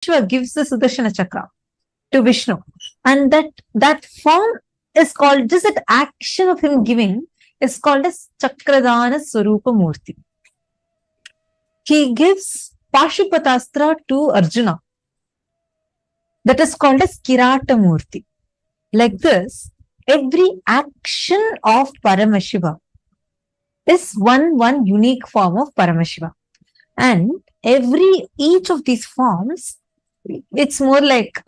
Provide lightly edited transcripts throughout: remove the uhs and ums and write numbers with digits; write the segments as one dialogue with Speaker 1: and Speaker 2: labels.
Speaker 1: gives the Sudarshana Chakra to Vishnu. And that form is called, just that action of him giving is called as Chakradana Swarupa Murti. He gives Pashupatastra to Arjuna. That is called as Kirata Murti. Like this, every action of Paramashiva is one unique form of Paramashiva. And each of these forms, it's more like,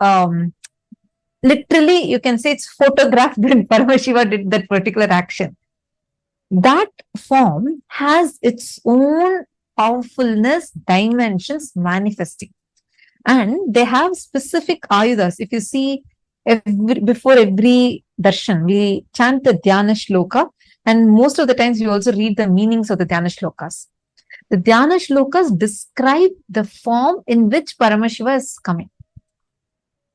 Speaker 1: literally, you can say it's photographed when Paramashiva did that particular action. That form has its own powerfulness, dimensions manifesting. And they have specific ayudas. If you see, before every darshan, we chant the Dhyana Shloka, and most of the times we also read the meanings of the Dhyana Shlokas. The Dhyana Shlokas describe the form in which Paramashiva is coming.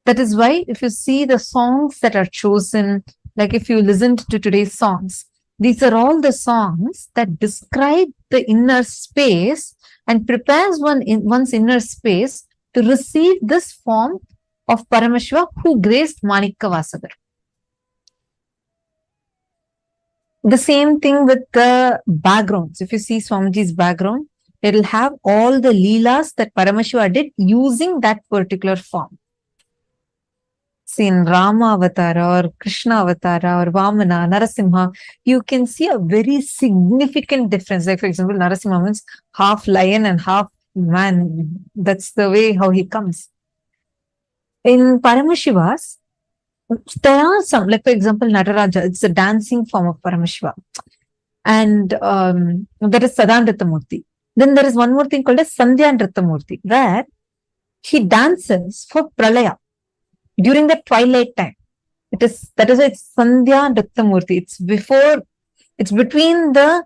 Speaker 1: That is why if you see the songs that are chosen, like if you listened to today's songs, these are all the songs that describe the inner space and prepares one's inner space to receive this form of Paramashiva who graced Manikka Vasagar. The same thing with the backgrounds. If you see Swamiji's background, it will have all the leelas that Paramashiva did using that particular form. See, in Rama Avatara or Krishna Avatara or Vamana, Narasimha, you can see a very significant difference. Like, for example, Narasimha means half lion and half man. That's the way how he comes. In Paramashivas, there are some, like for example, Nataraja, it's a dancing form of Paramashiva. And that is Sadanritamurti. Then there is one more thing called as Sandhyanritamurti, where he dances for Pralaya during the twilight time. That is why it's Sandhyanritamurti. It's between the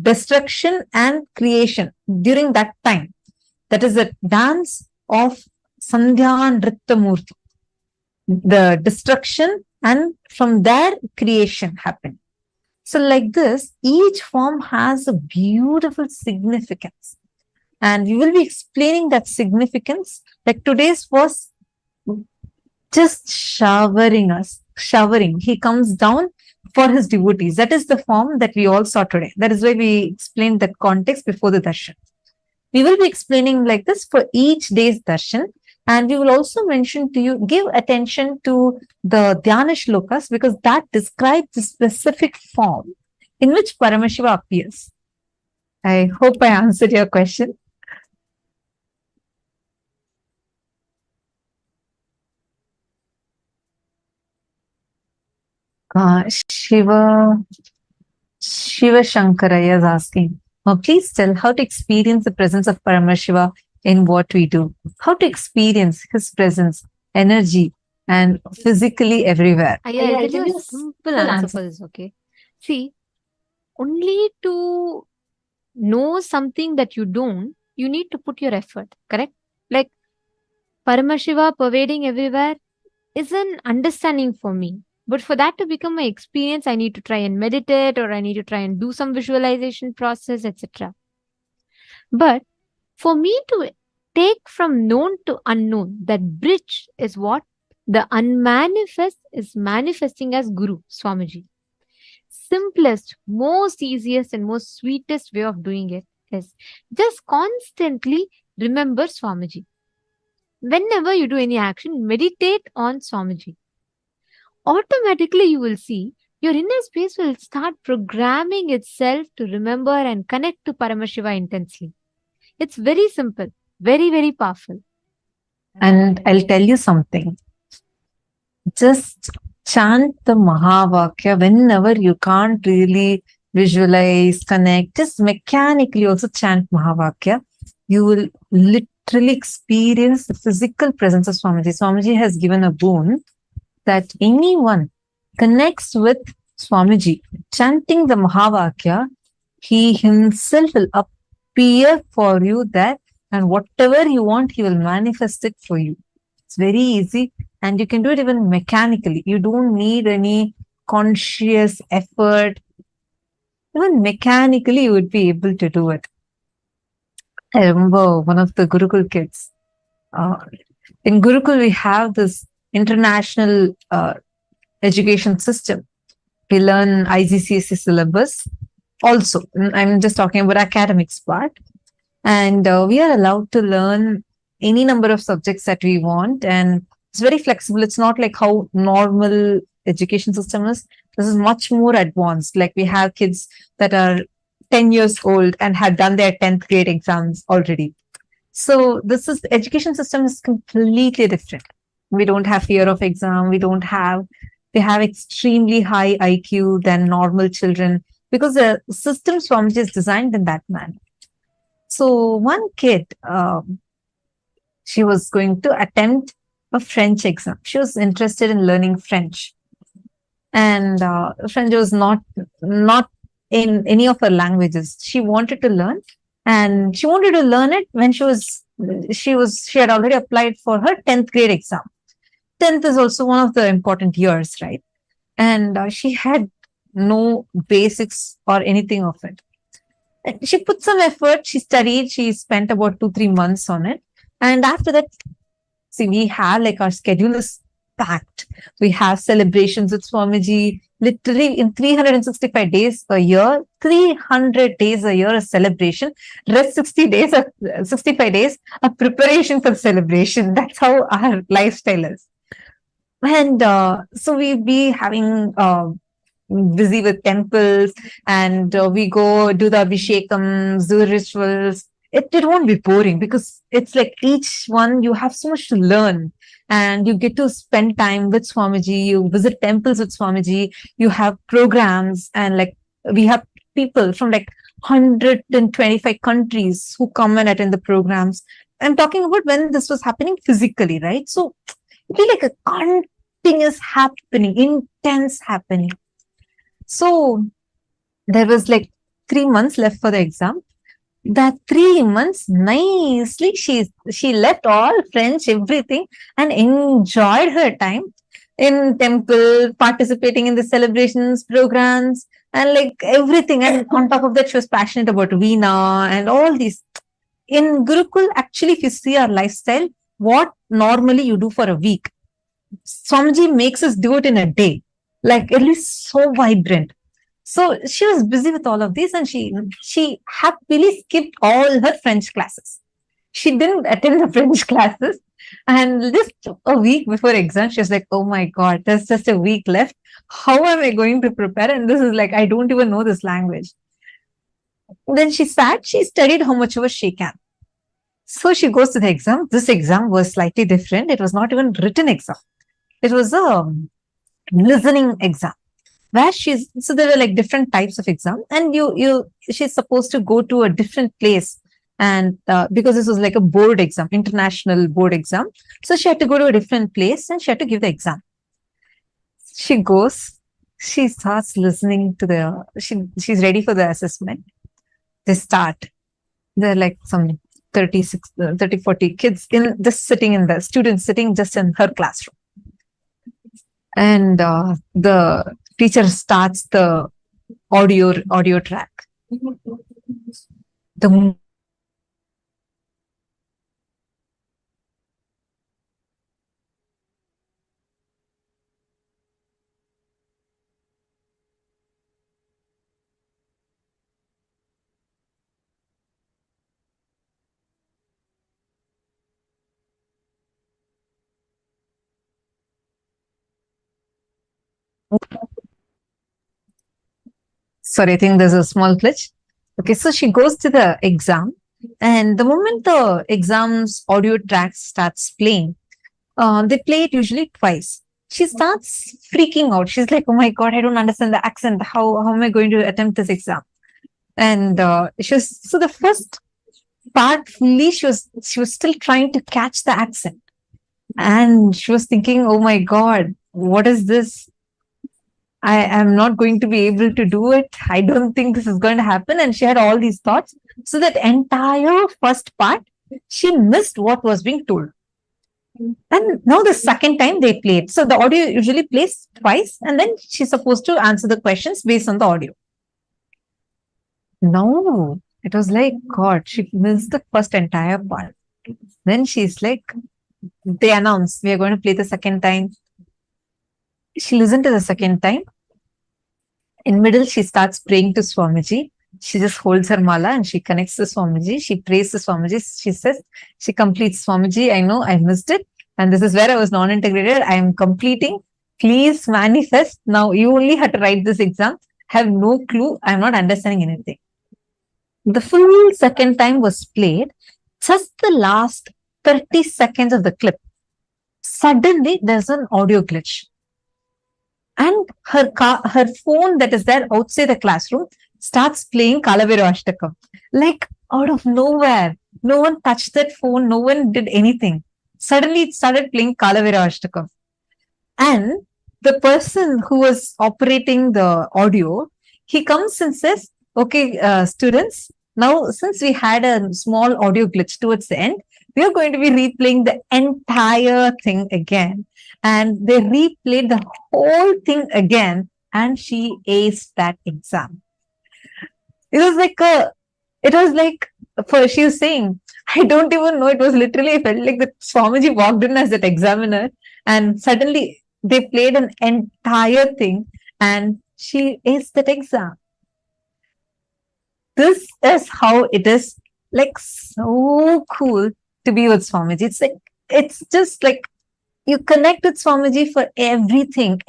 Speaker 1: destruction and creation during that time. That is the dance of Sandhyanritamurti. The destruction, and from there creation happened. So like this, each form has a beautiful significance. And we will be explaining that significance. Like today's was just showering. He comes down for his devotees. That is the form that we all saw today. That is why we explained that context before the darshan. We will be explaining like this for each day's darshan. And we will also mention to you, give attention to the Dhyana Shlokas, because that describes the specific form in which Paramashiva appears. I hope I answered your question. Shiva Shankaraya is asking, please tell how to experience the presence of Paramashiva in what we do. How to experience his presence, energy, and physically everywhere.
Speaker 2: I'll tell you a simple answer for this, okay? See, only to know something that you don't, you need to put your effort, correct? Like Paramashiva pervading everywhere is an understanding for me. But for that to become my experience, I need to try and meditate, or I need to try and do some visualization process, etc. But for me to take from known to unknown, that bridge is what the unmanifest is manifesting as Guru, Swamiji. Simplest, most easiest and most sweetest way of doing it is just constantly remember Swamiji. Whenever you do any action, meditate on Swamiji. Automatically you will see your inner space will start programming itself to remember and connect to Paramashiva intensely. It's very simple, very, very powerful.
Speaker 1: And I'll tell you something. Just chant the Mahavakya whenever you can't really visualize, connect. Just mechanically also chant Mahavakya. You will literally experience the physical presence of Swamiji. Swamiji has given a boon that anyone connects with Swamiji, chanting the Mahavakya, he himself will appear for you there, and whatever you want, he will manifest it for you. It's very easy, and you can do it even mechanically. You don't need any conscious effort. Even mechanically, you would be able to do it. I remember one of the Gurukul kids. In Gurukul, we have this international education system. We learn IGCSE syllabus. Also, I'm just talking about academics part. And we are allowed to learn any number of subjects that we want. And it's very flexible. It's not like how normal education system is. This is much more advanced. Like we have kids that are 10 years old and have done their 10th grade exams already. So this is, the education system is completely different. We don't have fear of exam. They have extremely high IQ than normal children because the system Swamiji is designed in that manner. So one kid, she was going to attempt a French exam. She was interested in learning French. And French was not in any of her languages. She wanted to learn, and she wanted to learn it when she had already applied for her 10th grade exam. 10th is also one of the important years, right? And she had no basics or anything of it. And she put some effort, she studied, she spent about 2-3 months on it. And after that, see, we have like our schedule is packed. We have celebrations with Swamiji, literally in 365 days a year, 300 days a year, a celebration. Rest 65 days, a preparation for celebration. That's how our lifestyle is. And so we be having busy with temples, and we go do the abhishekams, do rituals. It won't be boring because it's like each one you have so much to learn, and you get to spend time with Swamiji. You visit temples with Swamiji. You have programs, and like we have people from like 125 countries who come and attend the programs. I'm talking about when this was happening physically, right? So it'd be like a continuous happening, intense happening. So there was like 3 months left for the exam. That 3 months, nicely, she left all French, everything, and enjoyed her time in temple, participating in the celebrations, programs, and like everything. And on top of that, she was passionate about Veena and all these. In Gurukul, actually, if you see our lifestyle, what normally you do for a week, Swamiji makes us do it in a day. Like at least so vibrant. So she was busy with all of this, and she happily skipped all her French classes. She didn't attend the French classes. And just a week before exam, she was like, oh my God, there's just a week left. How am I going to prepare? And this is like, I don't even know this language. Then she studied how much ever she can. So she goes to the exam. This exam was slightly different. It was not even written exam. It was a listening exam where so there were like different types of exam, and she's supposed to go to a different place, and because this was like a board exam, international board exam, so she had to go to a different place and she had to give the exam. She goes, she starts listening to she's ready for the assessment. They start. There are like some 30, 40 kids students sitting just in her classroom. And the teacher starts the audio track. Sorry, I think there's a small glitch. Okay, so she goes to the exam, and the moment the exam's audio track starts playing, they play it usually twice. She starts freaking out. She's like, oh my God, I don't understand the accent. How am I going to attempt this exam? And so the first part fully, she was still trying to catch the accent. And she was thinking, oh my God, what is this? I am not going to be able to do it. I don't think this is going to happen. And she had all these thoughts. So that entire first part, she missed what was being told. And now the second time they played. So the audio usually plays twice, and then she's supposed to answer the questions based on the audio. No, It was like, God, she missed the first entire part. Then she's like, they announced, we are going to play the second time. She listened to the second time. In middle, she starts praying to Swamiji. She just holds her mala and she connects to Swamiji. She prays to Swamiji. She says, she completes, Swamiji, I know I missed it. And this is where I was non-integrated. I am completing. Please manifest. Now you only had to write this exam. Have no clue. I'm not understanding anything. The full second time was played. Just the last 30 seconds of the clip. Suddenly, there's an audio glitch. And her phone that is there outside the classroom starts playing Kalavira Ashtakam. Like out of nowhere. No one touched that phone. No one did anything. Suddenly, it started playing Kalavira Ashtakam. And the person who was operating the audio, he comes and says, okay, students, now since we had a small audio glitch towards the end, we are going to be replaying the entire thing again. And they replayed the whole thing again, and she aced that exam. It was like she was saying, I don't even know. It was literally, I felt like the Swamiji walked in as that examiner, and suddenly they played an entire thing, and she aced that exam. This is how it is, like, so cool to be with Swamiji. It's just like you connect with Swamiji for everything.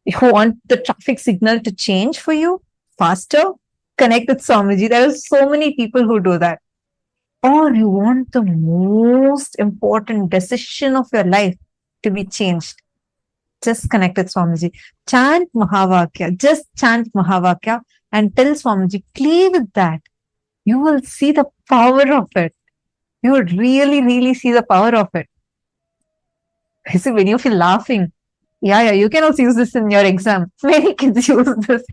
Speaker 1: You want the traffic signal to change for you faster? Connect with Swamiji. There are so many people who do that. Or you want the most important decision of your life to be changed. Just connect with Swamiji. Chant Mahavakya. Just chant Mahavakya and tell Swamiji, play with that. You will see the power of it. You would really, really see the power of it. I see when you feel laughing. Yeah, you can also use this in your exam. Many kids use this.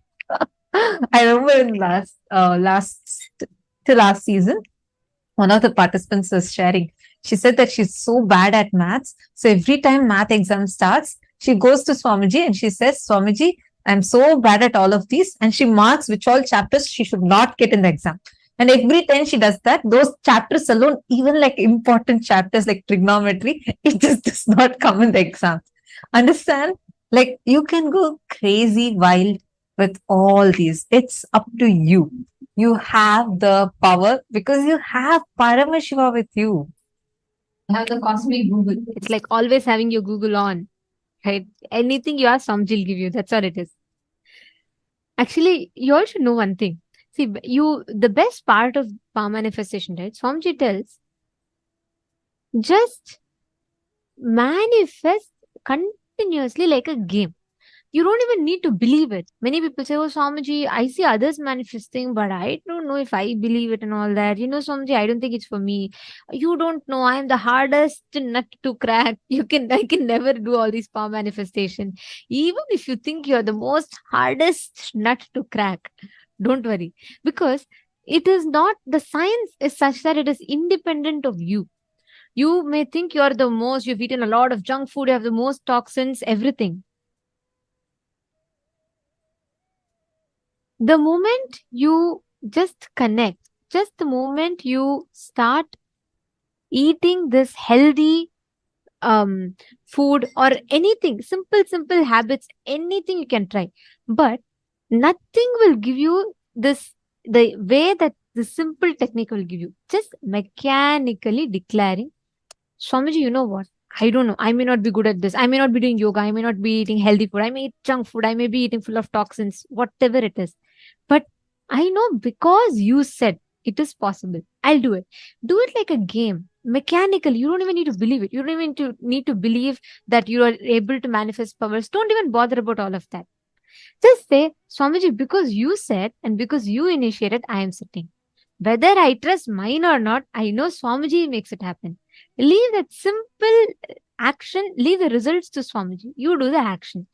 Speaker 1: I remember in last season, one of the participants was sharing. She said that she's so bad at maths. So every time math exam starts, she goes to Swamiji and she says, Swamiji, I'm so bad at all of these. And she marks which all chapters she should not get in the exam. And every time she does that, those chapters alone, even like important chapters like trigonometry, it just does not come in the exam. Understand? Like you can go crazy wild with all these. It's up to you. You have the power because you have Paramashiva with you.
Speaker 2: You have the cosmic Google. It's like always having your Google on. Right? Anything you ask, Swamiji will give you. That's all it is. Actually, you all should know one thing. See, the best part of power manifestation, right? Swamiji tells, just manifest continuously like a game. You don't even need to believe it. Many people say, oh, Swamiji, I see others manifesting, but I don't know if I believe it and all that. Swamiji, I don't think it's for me. You don't know. I am the hardest nut to crack. I can never do all these power manifestation. Even if you think you're the most hardest nut to crack, don't worry. Because it is not, the science is such that it is independent of you. You may think you're the most, you've eaten a lot of junk food, you have the most toxins, everything. The moment you just connect, just the moment you start eating this healthy food or anything, simple habits, anything you can try. But nothing will give you this, the way that the simple technique will give you. Just mechanically declaring, Swamiji, you know what? I don't know. I may not be good at this. I may not be doing yoga. I may not be eating healthy food. I may eat junk food. I may be eating full of toxins, whatever it is. But I know because you said it is possible. I'll do it. Do it like a game. Mechanically. You don't even need to believe it. You don't even need to believe that you are able to manifest powers. Don't even bother about all of that. Just say, Swamiji, because you said and because you initiated, I am sitting. Whether I trust mine or not, I know Swamiji makes it happen. Leave that simple action, leave the results to Swamiji. You do the action.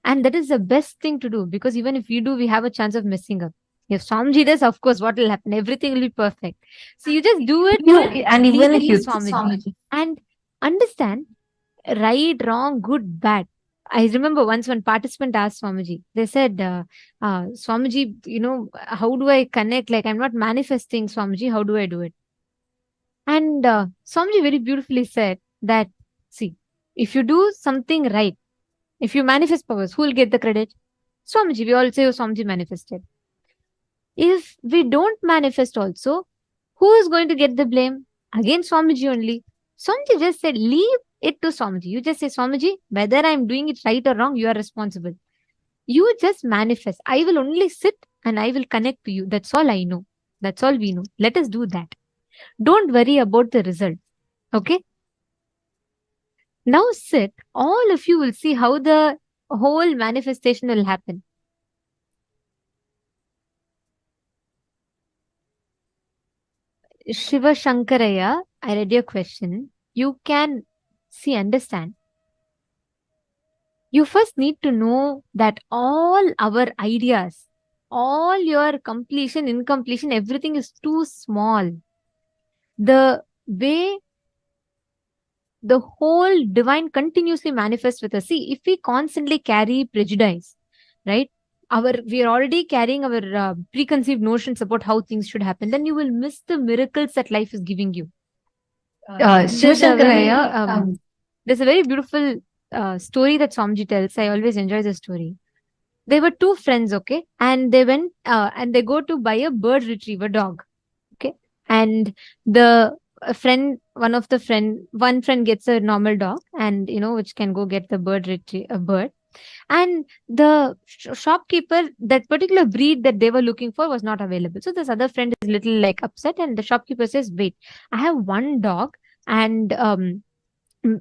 Speaker 2: And that is the best thing to do, because even if we do, we have a chance of messing up. If Swamiji does, of course, what will happen? Everything will be perfect. So you just do it.
Speaker 1: And even if you
Speaker 2: Swamiji. And understand, right, wrong, good, bad. I remember once one participant asked Swamiji, they said, Swamiji, how do I connect? Like, I'm not manifesting, Swamiji, how do I do it? And Swamiji very beautifully said that, see, if you do something right, if you manifest powers, who will get the credit? Swamiji, we all say, oh, Swamiji manifested. If we don't manifest also, who is going to get the blame? Again, Swamiji only. Swamiji just said, leave it to Swamiji. You just say, Swamiji, whether I'm doing it right or wrong, you are responsible. You just manifest. I will only sit and I will connect to you. That's all I know. That's all we know. Let us do that. Don't worry about the result. Okay? Now sit. All of you will see how the whole manifestation will happen. Shiva Shankaraya, I read your question. You can understand. You first need to know that all our ideas, all your completion, incompletion, everything is too small. The way the whole divine continuously manifests with us. See, if we constantly carry prejudice, right? We are already carrying our preconceived notions about how things should happen, then you will miss the miracles that life is giving you. There's a very beautiful story that Swamiji tells. I always enjoy the story. There were two friends, okay, and they went and they go to buy a bird retriever dog, okay, and the one friend gets a normal dog, and which can go get the bird, and the shopkeeper, that particular breed that they were looking for was not available. So this other friend is little like upset, and the shopkeeper says, wait, I have one dog, and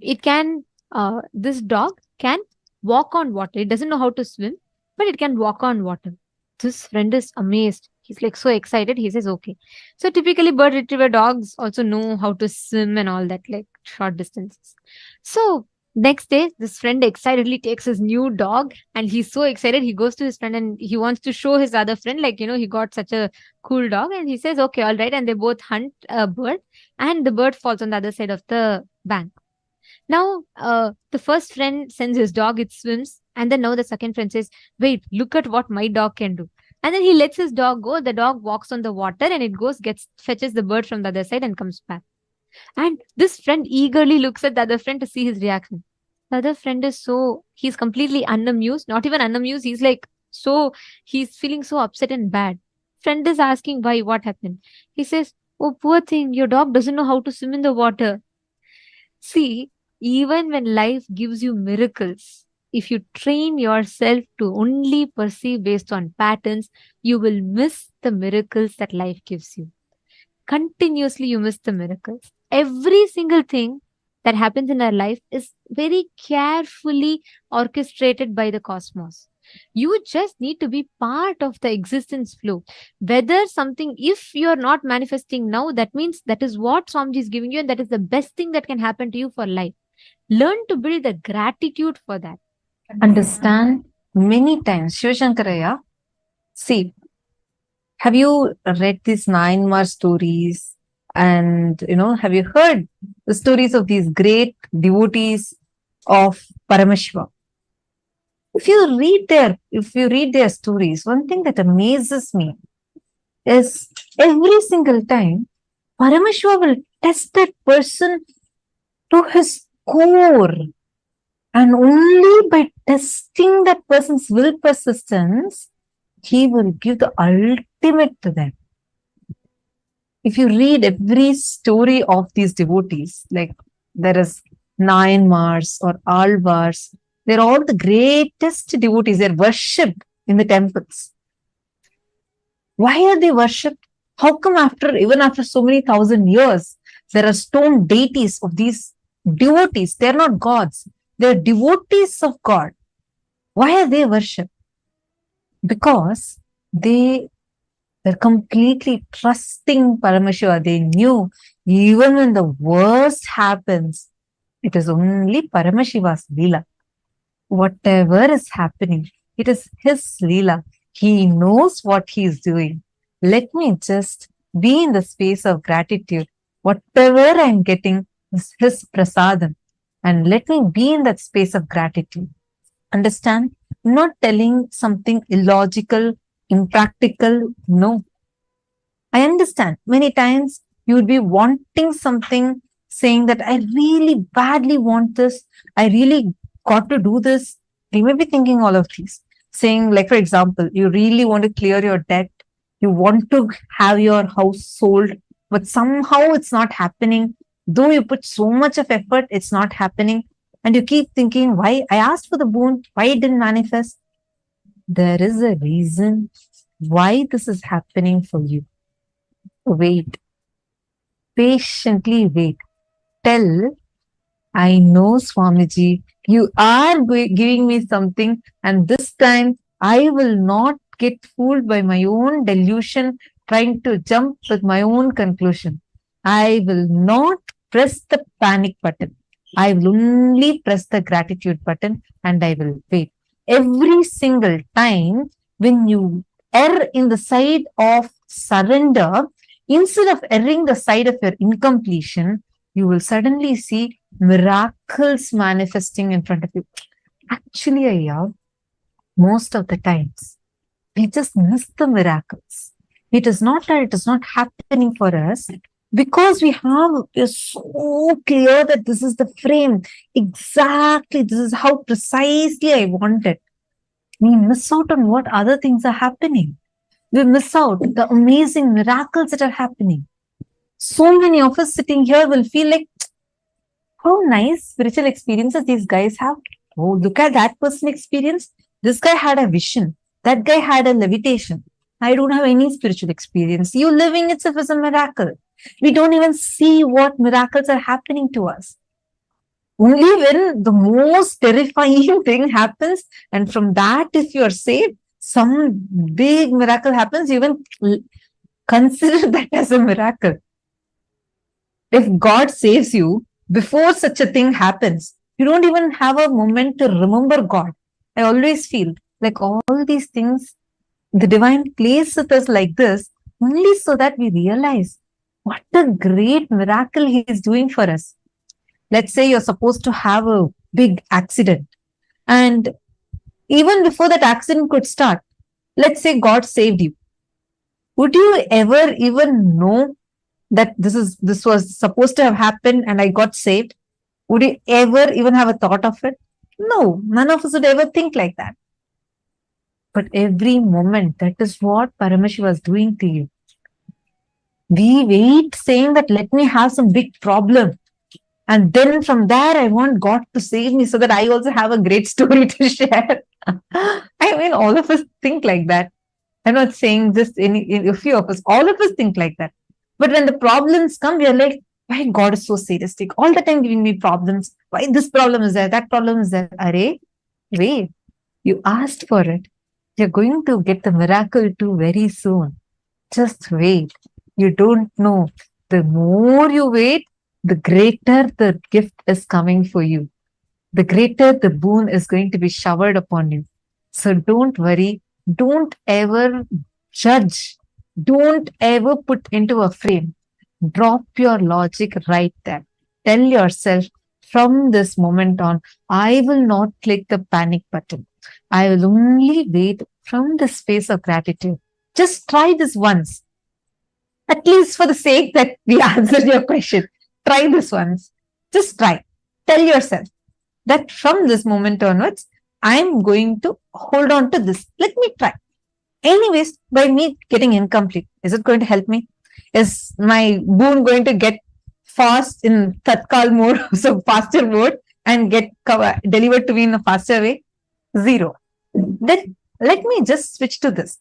Speaker 2: it can this dog can walk on water. It doesn't know how to swim, but it can walk on water. This friend is amazed. He's like so excited. He says, okay. So typically bird retriever dogs also know how to swim and all that, like short distances. So next day, this friend excitedly takes his new dog, and he's so excited. He goes to his friend and he wants to show his other friend, like, he got such a cool dog. And he says, okay, all right. And they both hunt a bird, and the bird falls on the other side of the bank. Now, the first friend sends his dog, it swims. And then now the second friend says, wait, look at what my dog can do. And then he lets his dog go. The dog walks on the water, and it fetches the bird from the other side and comes back. And this friend eagerly looks at the other friend to see his reaction. The other friend he's completely unamused, not even unamused. He's feeling so upset and bad. Friend is asking why, what happened? He says, oh, poor thing, your dog doesn't know how to swim in the water. See, even when life gives you miracles, if you train yourself to only perceive based on patterns, you will miss the miracles that life gives you. Continuously, you miss the miracles. Every single thing that happens in our life is very carefully orchestrated by the cosmos. You just need to be part of the existence flow. If you're not manifesting now, that means that is what Swamiji is giving you, and that is the best thing that can happen to you for life. Learn to build the gratitude for that.
Speaker 1: Understand many times. Shivashankaraya, see, have you read these 9 Mar stories? And, have you heard the stories of these great devotees of Paramashivam? If you read their stories, one thing that amazes me is every single time Paramashiva will test that person to his core. And only by testing that person's will persistence, he will give the ultimate to them. If you read every story of these devotees, like there is 9 Mars or Alvars, they're all the greatest devotees. They're worshipped in the temples. Why are they worshipped? How come even after so many thousand years, there are stone deities of these devotees? They're not gods. They're devotees of God. Why are they worshipped? Because they were completely trusting Paramashiva. They knew even when the worst happens, it is only Paramashiva's Leela. Whatever is happening, it is his Leela. He knows what he is doing. Let me just be in the space of gratitude. Whatever I'm getting is his prasadam. And let me be in that space of gratitude. Understand? I'm not telling something illogical, impractical. No. I understand. Many times you would be wanting something, saying that I really badly want this. I really got to do this. You may be thinking all of these. Saying, like, for example, you really want to clear your debt. You want to have your house sold, but somehow it's not happening. Though you put so much of effort, it's not happening. And you keep thinking, why? I asked for the boon. Why it didn't manifest? There is a reason why this is happening for you. Wait, patiently wait. Tell, I know, Swamiji, you are giving me something, and this time I will not get fooled by my own delusion, trying to jump with my own conclusion. I will not press the panic button. I will only press the gratitude button, and I will wait. Every single time when you err in the side of surrender, instead of erring the side of your incompletion, you will suddenly see miracles manifesting in front of you. Actually, Ayya, most of the times, we just miss the miracles. It is not that it is not happening for us, because we are so clear that this is the frame. Exactly, this is how precisely I want it. We miss out on what other things are happening. We miss out the amazing miracles that are happening. So many of us sitting here will feel like, how nice spiritual experiences these guys have. Oh, look at that person experience. This guy had a vision. That guy had a levitation. I don't have any spiritual experience. You living itself is a miracle. We don't even see what miracles are happening to us. Only when the most terrifying thing happens, and from that, if you're saved, some big miracle happens, you even consider that as a miracle. If God saves you, before such a thing happens, you don't even have a moment to remember God. I always feel like all these things, the divine plays with us like this, only so that we realize what a great miracle He is doing for us. Let's say you're supposed to have a big accident, and even before that accident could start, let's say God saved you. Would you ever even know that this was supposed to have happened and I got saved? Would you ever even have a thought of it? No, none of us would ever think like that. But every moment, that is what Paramashiva was doing to you. We wait saying that let me have some big problem. And then from there, I want God to save me so that I also have a great story to share. I mean, all of us think like that. I'm not saying just a few of us, all of us think like that. But when the problems come, we are like, why God is so sadistic, all the time giving me problems. Why this problem is there, that problem is there. Array, wait, you asked for it. You're going to get the miracle too very soon. Just wait. You don't know. The more you wait, the greater the gift is coming for you. The greater the boon is going to be showered upon you. So don't worry. Don't ever judge. Don't ever put into a frame. Drop your logic right there. Tell yourself, from this moment on, I will not click the panic button. I will only wait from the space of gratitude. Just try this once. At least for the sake that we answered your question. Try this once. Just try. Tell yourself that from this moment onwards, I'm going to hold on to this. Let me try. Anyways, by me getting incomplete, is it going to help me? Is my boon going to get fast in Tatkal mode, so faster mode, and get delivered to me in a faster way? Zero. Then let me just switch to this.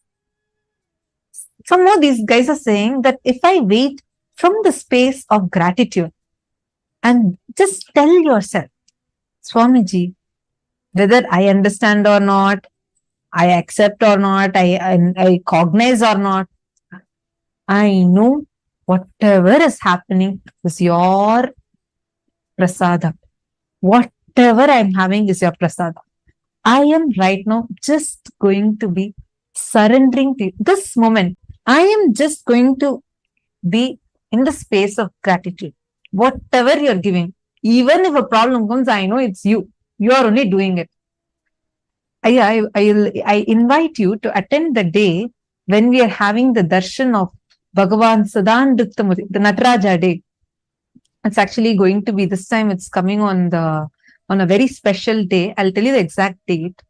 Speaker 1: Somehow these guys are saying that if I wait from the space of gratitude and just tell yourself, Swamiji, whether I understand or not, I accept or not, I cognize or not, I know whatever is happening is your prasada. Whatever I'm having is your prasada. I am right now just going to be surrendering to you. This moment. I am just going to be in the space of gratitude. Whatever you're giving, even if a problem comes, I know it's you. You are only doing it. I invite you to attend the day when we are having the darshan of Bhagavan Sadanrittamurti, the Nataraja day. It's actually going to be this time. It's coming on a very special day. I'll tell you the exact date,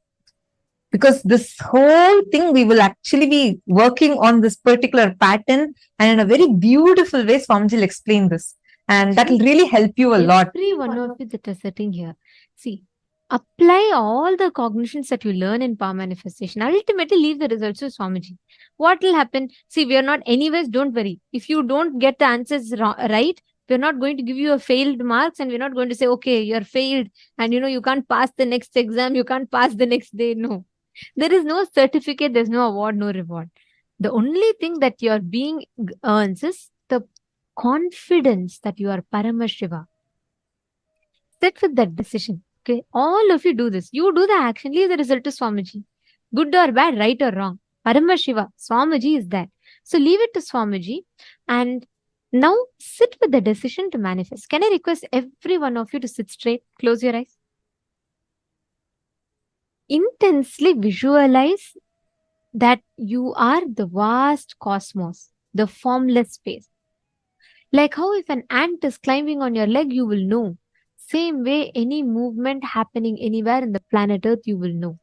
Speaker 1: because this whole thing we will actually be working on this particular pattern, and in a very beautiful way, Swamiji will explain this, and that will really help you a lot.
Speaker 2: Every one of you that are sitting here, see, apply all the cognitions that you learn in power manifestation. Ultimately, leave the results to Swamiji. What will happen? See, we are not, anyways, don't worry. If you don't get the answers right, we're not going to give you a failed marks, and we're not going to say, okay, you're failed and you can't pass the next exam, you can't pass the next day. No. There is no certificate, there's no award, no reward. The only thing that your being earns is the confidence that you are Paramashiva. Sit with that decision. Okay. All of you do this. You do the action, leave the result to Swamiji. Good or bad, right or wrong. Paramashiva, Swamiji is that. So leave it to Swamiji, and now sit with the decision to manifest. Can I request every one of you to sit straight? Close your eyes. Intensely visualize that you are the vast cosmos, the formless space. Like how if an ant is climbing on your leg, you will know. Same way, any movement happening anywhere in the planet Earth, you will know.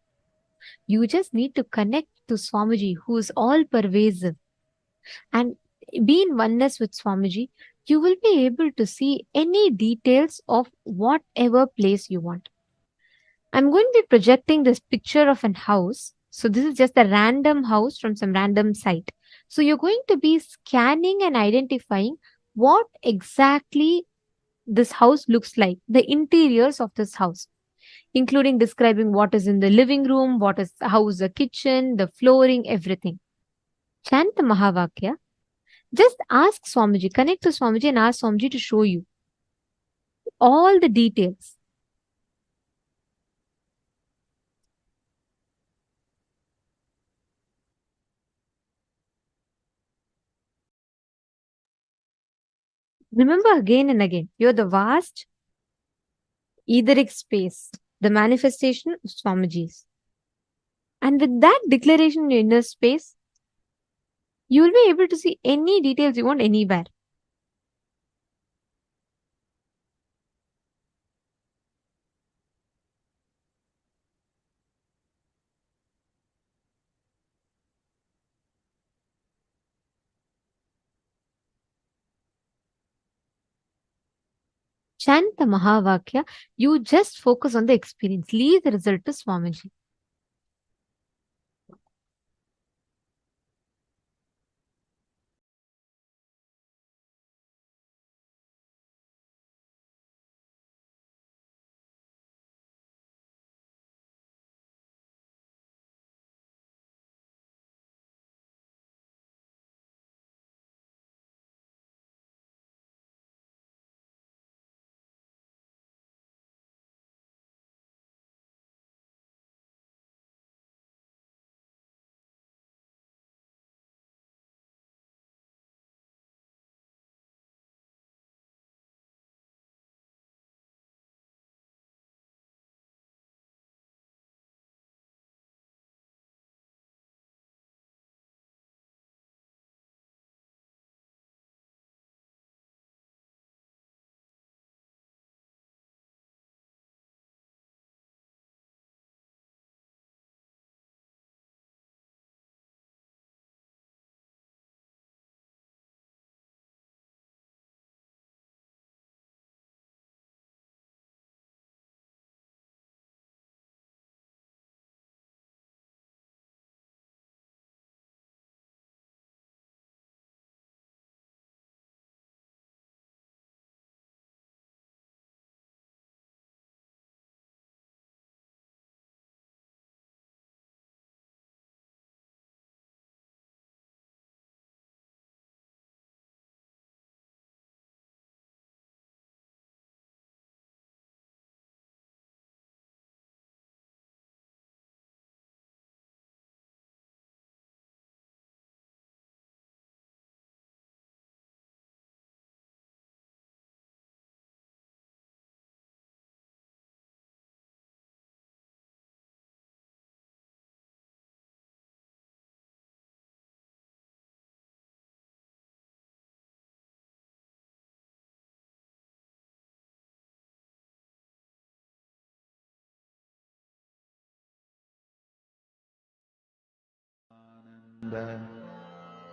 Speaker 2: You just need to connect to Swamiji, who is all pervasive, and be in oneness with Swamiji. You will be able to see any details of whatever place you want. I'm going to be projecting this picture of an house. So this is just a random house from some random site. So you're going to be scanning and identifying what exactly this house looks like, the interiors of this house, including describing what is in the living room, what is how is the kitchen, the flooring, everything. Chant the Mahavakya. Just ask Swamiji, connect to Swamiji and ask Swamiji to show you all the details. Remember again and again, you're the vast etheric space, the manifestation of Swamiji's. And with that declaration in your inner space, you will be able to see any details you want anywhere. Chant the Mahavakya, you just focus on the experience. Leave the result to Swamiji.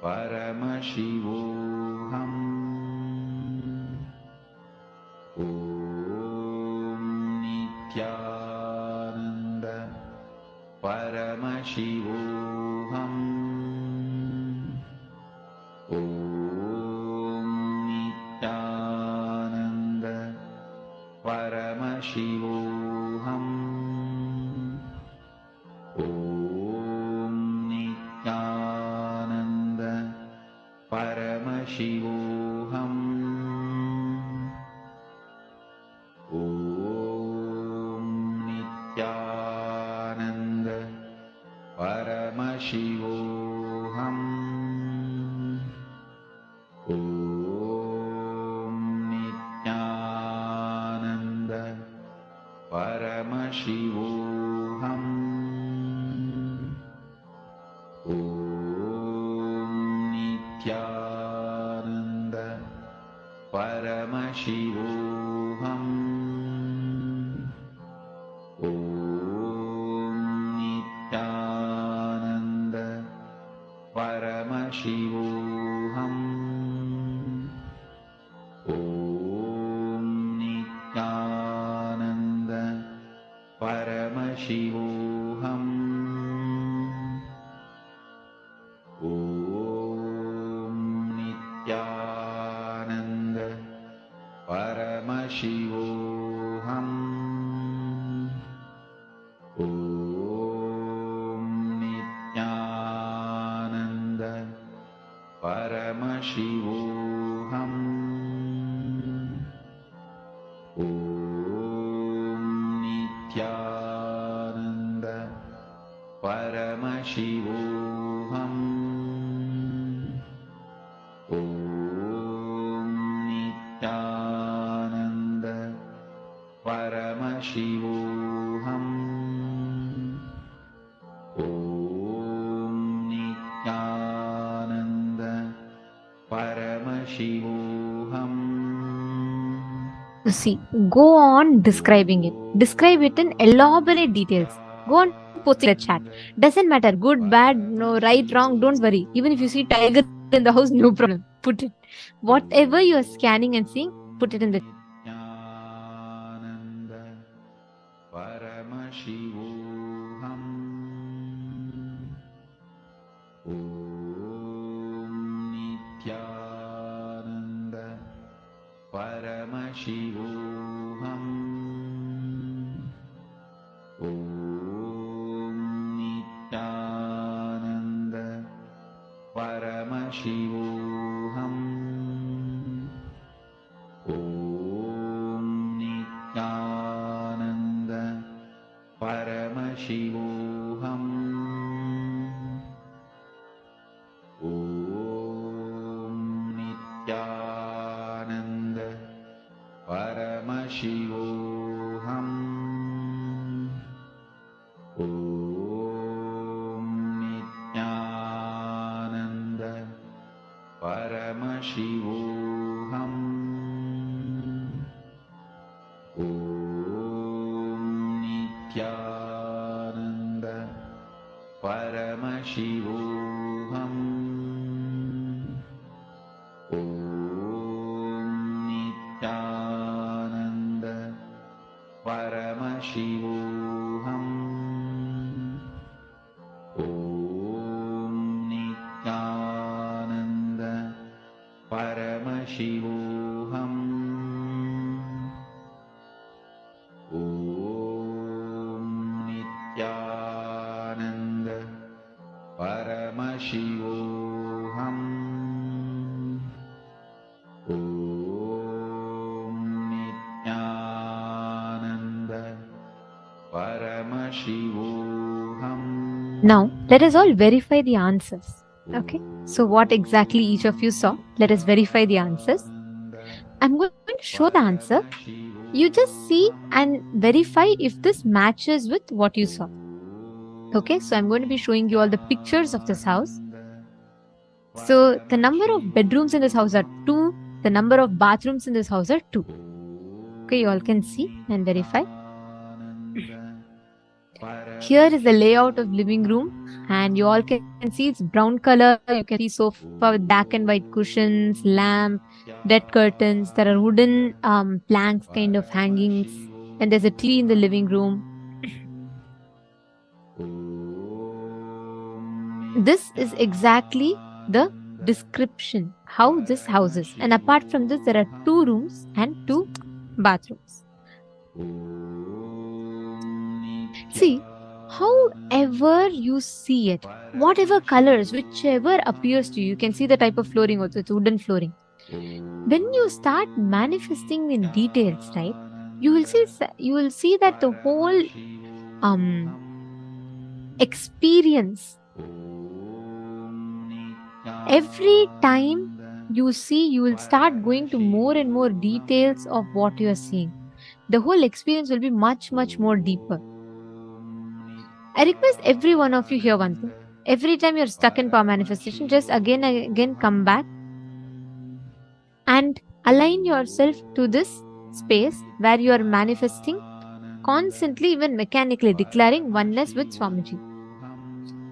Speaker 3: Paramashivoham. Om Nithyananda Paramashivoham. Om Nithyananda Paramashivoham. Om Nithyananda Paramashivoham. Om Nithyananda Paramashivoham. Om Nithyananda Paramashivoham. Om Nithyananda Paramashivoham. Om Nithyananda Paramashivoham. Om Nithyananda Paramashivoham. Om Nithyananda Paramashivoham. Om Nithyananda Paramashivoham. Om Nithyananda Paramashivoham. Om Nithyananda Paramashivoham. Om Nithyananda Paramashivoham.
Speaker 2: See, go on describing it. Describe it in elaborate details. Go on posting the chat. Doesn't matter, good, bad, no, right, wrong, don't worry. Even if you see tiger in the house, no problem. Put it. Whatever you are scanning and seeing, put it in the
Speaker 3: Nithyananda Paramashivoham. Om Nithyananda Paramashivoham. Om Nithyananda Paramashivoham. Om Nithyananda Paramashivoham. Om Nithyananda Paramashivoham. Om Nithyananda Paramashivoham. Om Nithyananda Paramashivoham. Om Nithyananda Paramashivoham. Om Nithyananda Paramashivoham. Om Nithyananda Paramashivoham. Om Nithyananda Paramashivoham.
Speaker 2: Now, let us all verify the answers. Okay, so what exactly each of you saw? Let us verify the answers. I'm going to show the answer. You just see and verify if this matches with what you saw. Okay, so I'm going to be showing you all the pictures of this house. So the number of bedrooms in this house are 2. The number of bathrooms in this house are 2. Okay, you all can see and verify. Here is the layout of living room, and you all can see it's brown color. You can see sofa with black and white cushions, lamp, red curtains. There are wooden planks kind of hangings, and there's a tree in the living room. This is exactly the description how this house is. And apart from this, there are 2 rooms and 2 bathrooms. See, however you see it, whatever colors, whichever appears to you, you can see the type of flooring also, it's wooden flooring. When you start manifesting in details, right, you will see that the whole experience, every time you see, you will start going to more and more details of what you are seeing. The whole experience will be much, much more deeper. I request every one of you here one thing. Every time you're stuck in power manifestation, just again come back and align yourself to this space where you are manifesting constantly, even mechanically declaring oneness with Swamiji.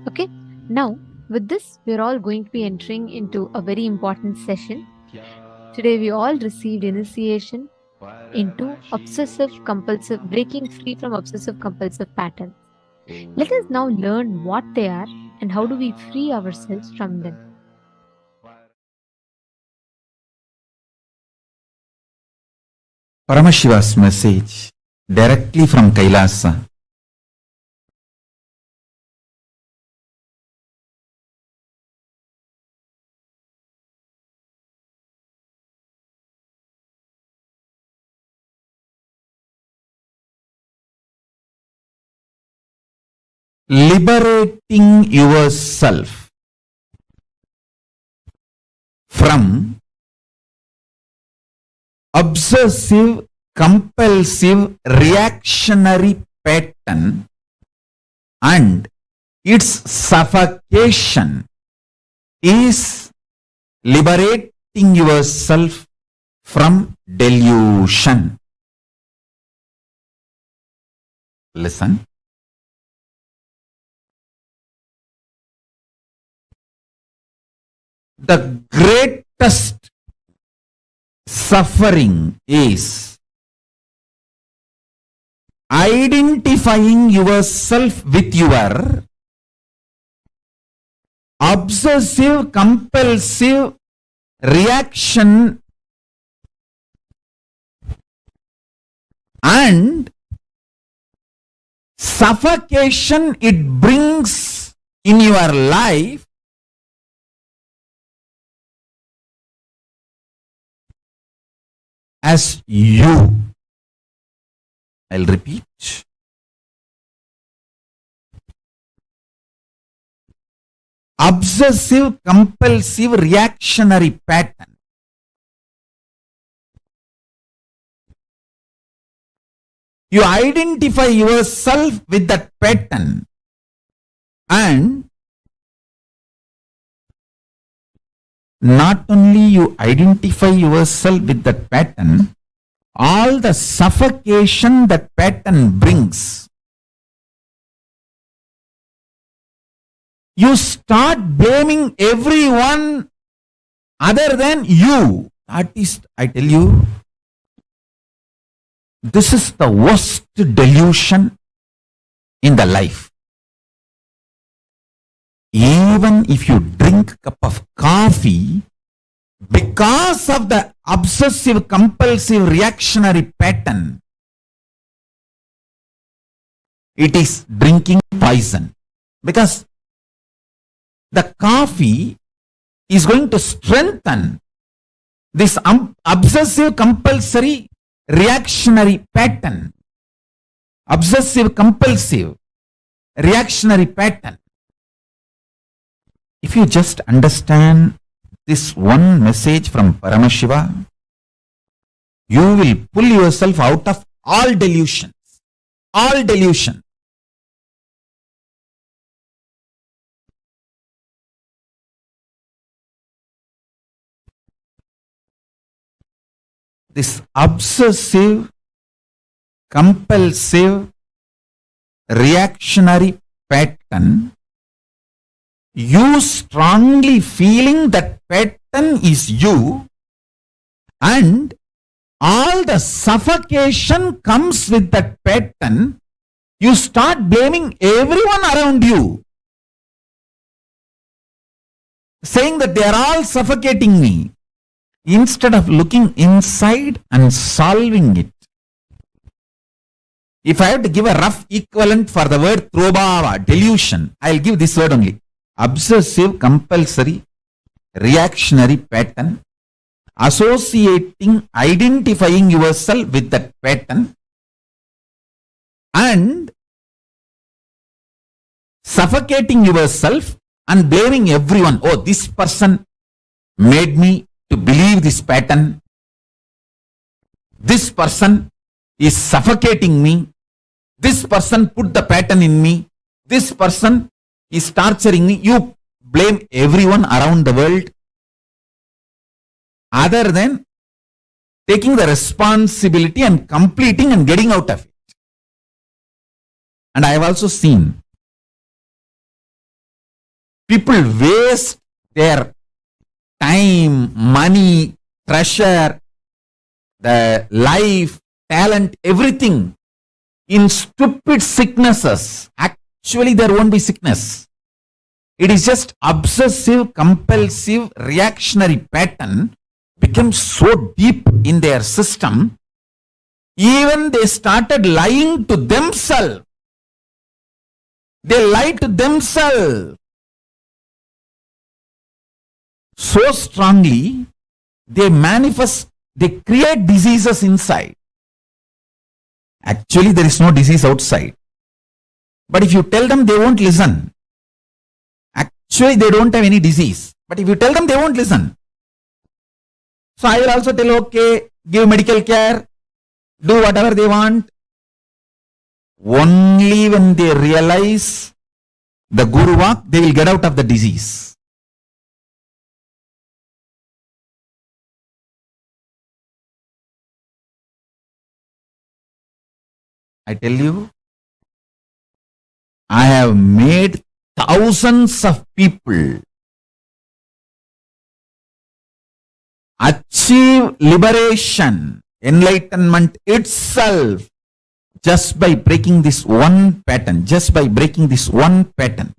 Speaker 2: Okay, now with this, we're all going to be entering into a very important session. Today, we all received initiation into obsessive compulsive, breaking free from obsessive compulsive patterns. Let us now learn what they are and how do we free ourselves from them.
Speaker 4: Paramashiva's message directly from Kailasa. Liberating yourself from obsessive, compulsive, reactionary pattern and its suffocation is liberating yourself from delusion. Listen. The greatest suffering is identifying yourself with your obsessive, compulsive reaction and suffocation it brings in your life as you. I'll repeat. Obsessive, compulsive, reactionary pattern. You identify yourself with that pattern and not only you identify yourself with that pattern, all the suffocation that pattern brings. You start blaming everyone other than you. That is, I tell you, this is the worst delusion in the life. Even if you drink a cup of coffee, because of the obsessive compulsive reactionary pattern, it is drinking poison. Because the coffee is going to strengthen this obsessive compulsory reactionary pattern. Obsessive compulsive reactionary pattern. If you just understand this one message from Paramashiva, you will pull yourself out of all delusions. All delusion. This obsessive, compulsive reactionary pattern, you strongly feeling that pattern is you, and all the suffocation comes with that pattern, you start blaming everyone around you, saying that they are all suffocating me, instead of looking inside and solving it. If I have to give a rough equivalent for the word trobhava, delusion, I'll give this word only. Obsessive, compulsory, reactionary pattern, associating, identifying yourself with that pattern, and suffocating yourself and blaming everyone. Oh, this person made me to believe this pattern. This person is suffocating me. This person put the pattern in me. This person is torturing me. You blame everyone around the world other than taking the responsibility and completing and getting out of it. And I have also seen people waste their time, money, treasure, the life, talent, everything in stupid sicknesses. Actually, there won't be sickness. It is just obsessive, compulsive, reactionary pattern became so deep in their system, even they started lying to themselves. They lie to themselves so strongly, they manifest, they create diseases inside. Actually, there is no disease outside. But if you tell them, they won't listen. Actually, they don't have any disease. But if you tell them, they won't listen. So I will also tell, okay, give medical care, do whatever they want. Only when they realize the Guru Vak, they will get out of the disease. I tell you, I have made thousands of people achieve liberation, enlightenment itself, just by breaking this one pattern, just by breaking this one pattern.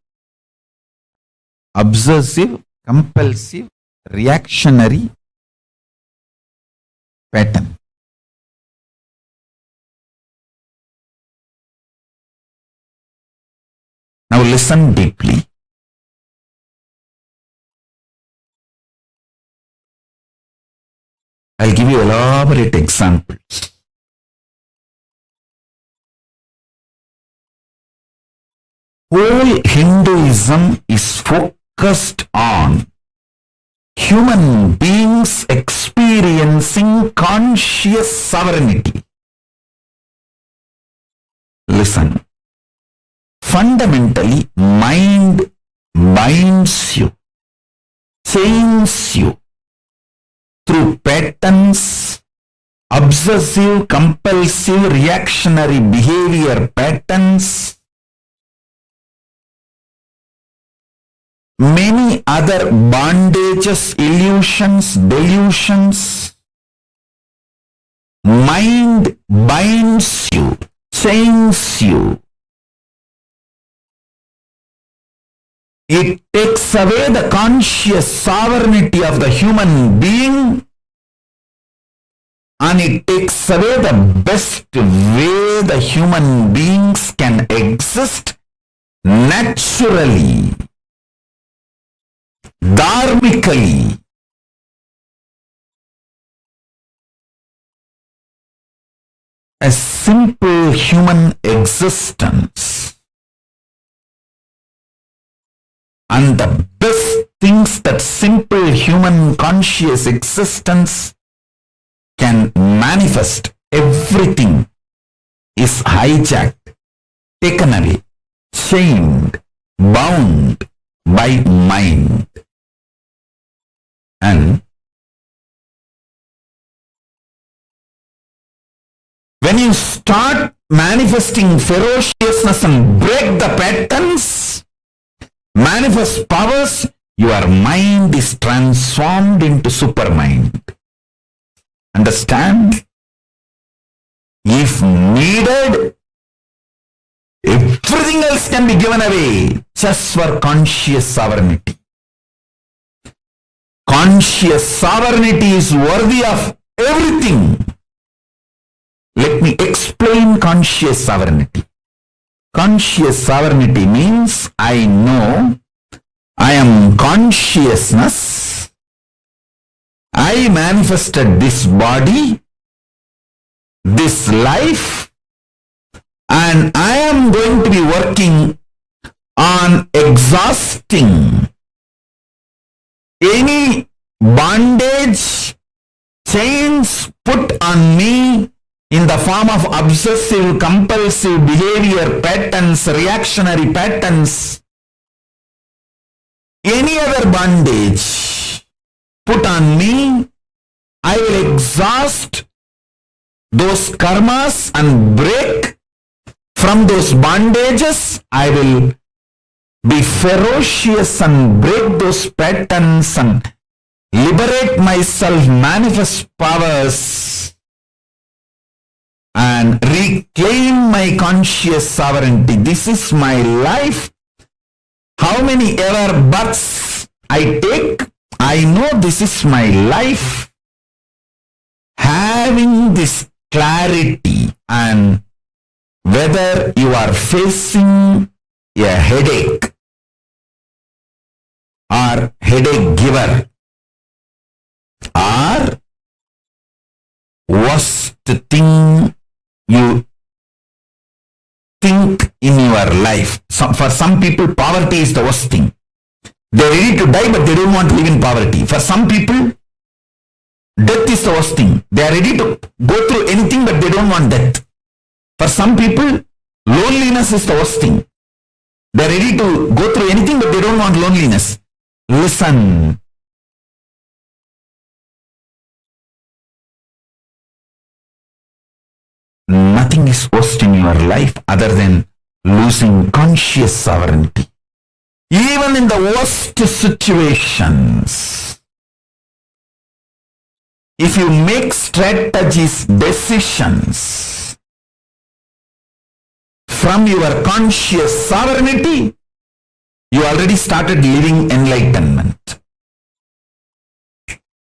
Speaker 4: Obsessive, compulsive, reactionary pattern. Now listen deeply. I'll give you elaborate examples. Whole Hinduism is focused on human beings experiencing conscious sovereignty. Listen. Fundamentally, mind binds you, chains you through patterns, obsessive, compulsive, reactionary behavior patterns, many other bondages, illusions, delusions. Mind binds you, chains you. It takes away the conscious sovereignty of the human being, and it takes away the best way the human beings can exist naturally, dharmically. A simple human existence. And the best things that simple human conscious existence can manifest, everything is hijacked, taken away, chained, bound by mind. And when you start manifesting ferociousness and break the patterns, manifest powers, your mind is transformed into supermind. Understand? If needed, everything else can be given away just for conscious sovereignty. Conscious sovereignty is worthy of everything. Let me explain conscious sovereignty. Conscious sovereignty means I know I am consciousness. I manifested this body, this life, and I am going to be working on exhausting any bondage, chains put on me in the form of obsessive, compulsive behavior patterns, reactionary patterns, any other bondage put on me. I will exhaust those karmas and break from those bondages. I will be ferocious and break those patterns and liberate myself, manifest powers, and reclaim my conscious sovereignty. This is my life. How many ever births I take, I know this is my life. Having this clarity, and whether you are facing a headache or headache giver or worst thing you think in your life. For some people, poverty is the worst thing. They're ready to die, but they don't want to live in poverty. For some people, death is the worst thing. They are ready to go through anything, but they don't want death. For some people, loneliness is the worst thing. They are ready to go through anything, but they don't want loneliness. Listen. Nothing is worst in your life other than losing conscious sovereignty. Even in the worst situations, if you make strategies, decisions from your conscious sovereignty, you already started living enlightenment.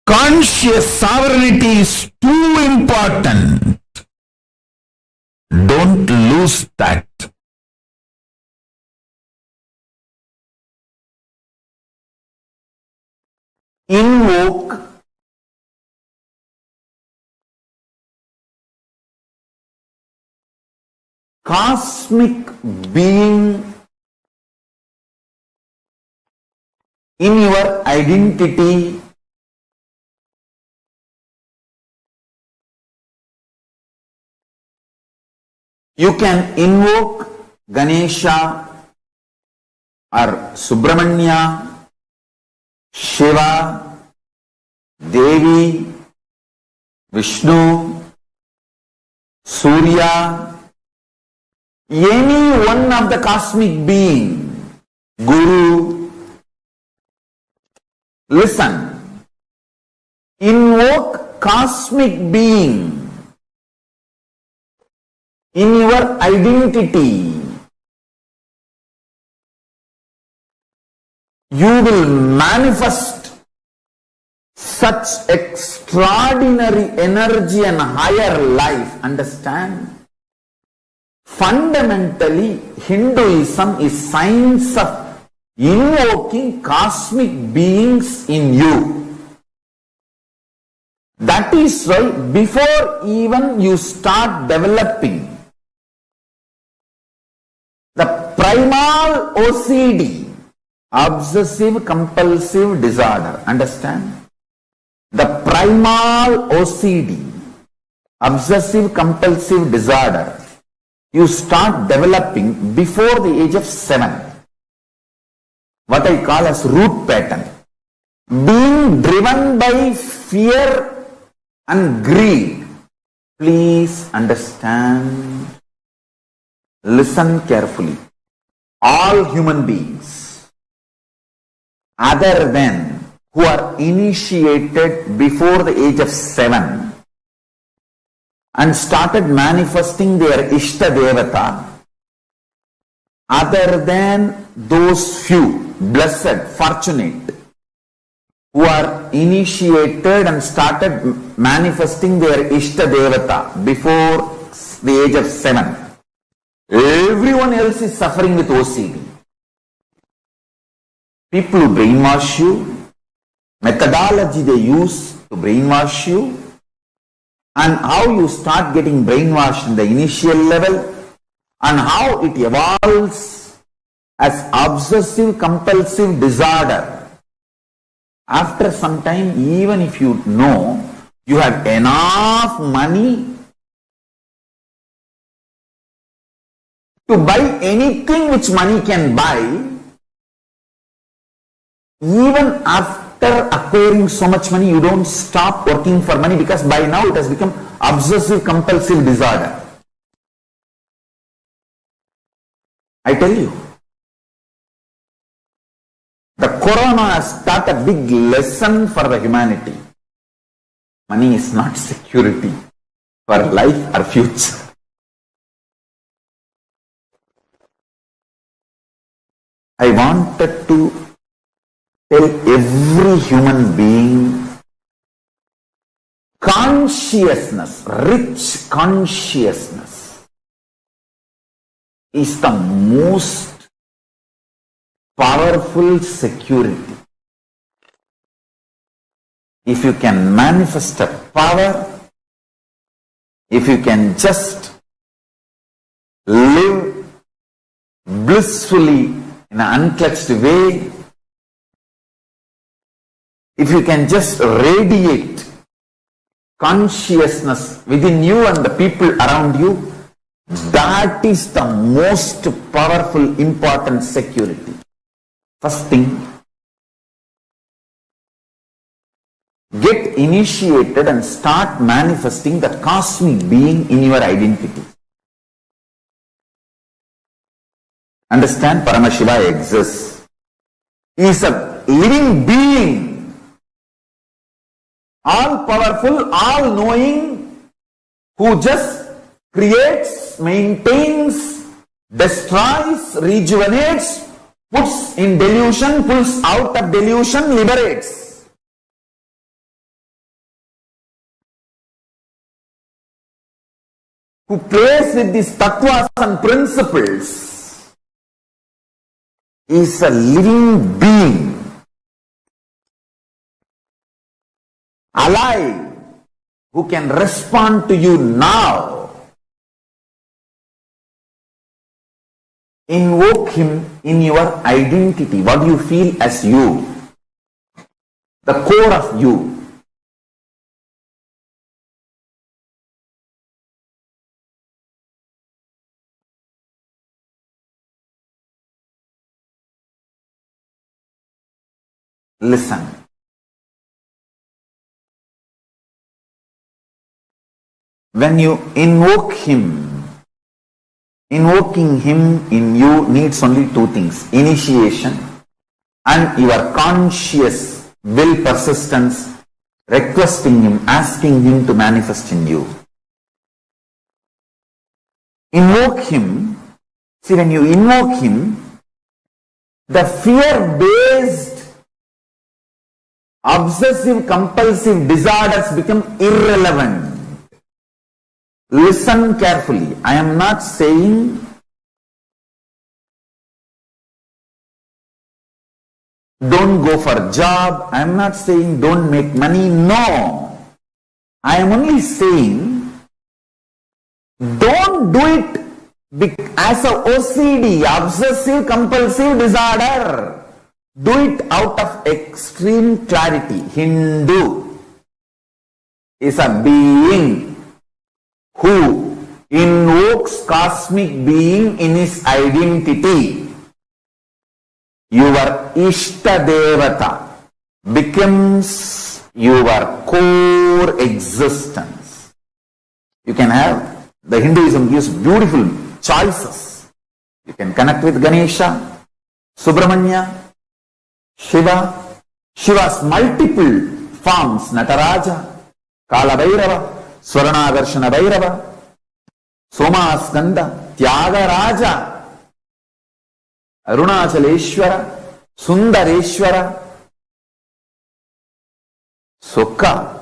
Speaker 4: Conscious sovereignty is too important. Don't lose that. Invoke cosmic being in your identity. You can invoke Ganesha or Subramanya, Shiva, Devi, Vishnu, Surya, any one of the cosmic being, Guru. Listen, invoke cosmic being in your identity. You will manifest such extraordinary energy and higher life. Understand? Fundamentally, Hinduism is science of invoking cosmic beings in you. That is why before even you start developing the primal OCD, obsessive compulsive disorder, understand? The primal OCD, obsessive compulsive disorder, you start developing before the age of 7. What I call as root pattern. Being driven by fear and greed. Please understand, Listen carefully. All human beings, other than who are initiated before the age of 7 and started manifesting their Ishta Devata, other than those few, blessed, fortunate, who are initiated and started manifesting their Ishta Devata before the age of 7, everyone else is suffering with OCD. People who brainwash you, methodology they use to brainwash you, and how you start getting brainwashed in the initial level, and how it evolves as obsessive compulsive disorder. After some time, even if you know you have enough money to buy anything which money can buy, even after acquiring so much money, you don't stop working for money, because by now it has become obsessive compulsive disorder. I tell you, the corona has taught a big lesson for the humanity. Money is not security for life or future. I wanted to tell every human being, consciousness, rich consciousness is the most powerful security. If you can manifest a power, if you can just live blissfully in an unclutched way, if you can just radiate consciousness within you and the people around you, that is the most powerful, important security. First thing, get initiated and start manifesting the cosmic being in your identity. Understand, Paramashiva exists. He is a living being, all powerful, all knowing, who just creates, maintains, destroys, rejuvenates, puts in delusion, pulls out of delusion, liberates. Who plays with these tattvas and principles, is a living being, alive, who can respond to you now. Invoke him in your identity. What do you feel as you? The core of you. Listen. When you invoke him, invoking him in you needs only two things: initiation and your conscious will persistence, requesting him, asking him to manifest in you. Invoke him. See, when you invoke him, the fear-based obsessive compulsive disorders become irrelevant. Listen carefully. I am not saying don't go for a job. I am not saying don't make money. No. I am only saying don't do it as a OCD, obsessive compulsive disorder. Do it out of extreme clarity. Hindu is a being who invokes cosmic being in his identity. Your Ishta Devata becomes your core existence. You can have, the Hinduism gives beautiful choices. You can connect with Ganesha, Subramanya, Shiva, Shiva's multiple forms, Nataraja, Kala Bhairava, Swaranagarshana Bhairava, Somaskanda, Tyagaraja, Arunachaleshwara, Sundareshwara, Sukha.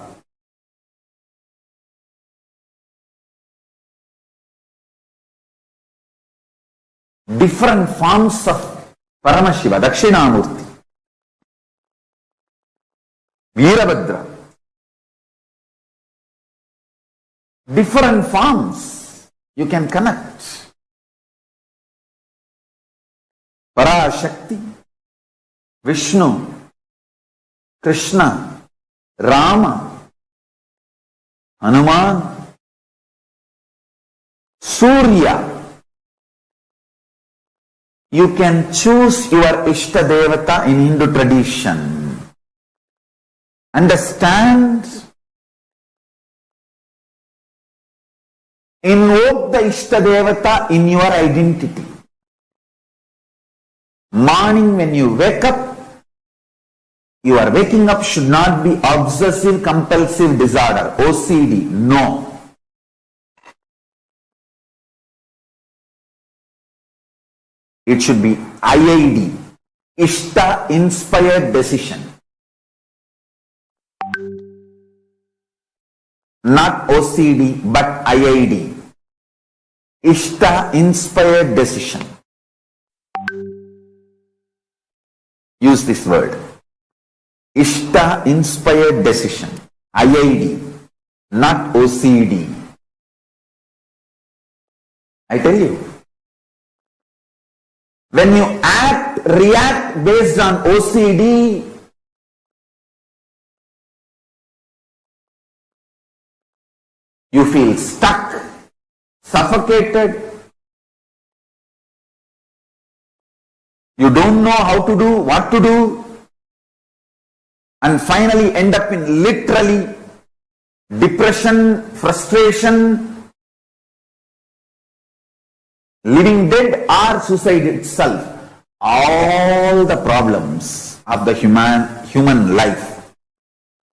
Speaker 4: Different forms of Paramashiva, Dakshinamurti, Veerabhadra. Different forms you can connect. Parashakti, Vishnu, Krishna, Rama, Hanuman, Surya. You can choose your Ishta Devata in Hindu tradition. Understand? Invoke the Ishta Devata in your identity. Morning when you wake up, your waking up should not be obsessive compulsive disorder, OCD. No. It should be IID, Ishta inspired decision. Not OCD but IID, Ishta inspired decision. Use this word. Ishta inspired decision. IID, not OCD. I tell you. When you react based on OCD, you feel stuck, suffocated. You don't know how to do, what to do, and finally end up in literally depression, frustration, living dead or suicide itself. All the problems of the human life,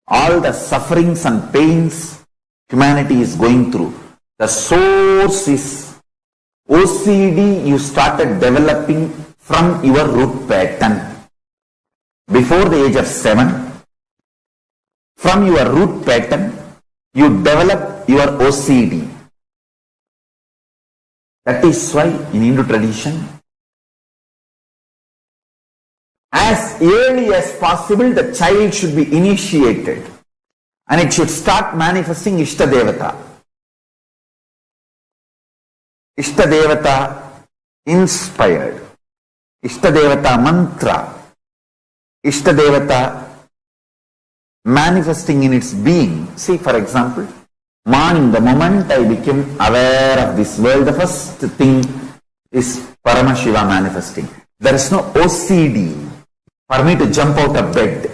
Speaker 4: all the sufferings and pains humanity is going through, the source is OCD you started developing from your root pattern. Before the age of 7, from your root pattern, you develop your OCD. That is why in Hindu tradition, as early as possible, the child should be initiated and it should start manifesting Ishta Devata. Ishta Devata inspired, Ishta Devata mantra, Ishta Devata manifesting in its being. See, for example, morning, the moment I became aware of this world, the first thing is Paramashiva manifesting. There is no OCD for me to jump out of bed.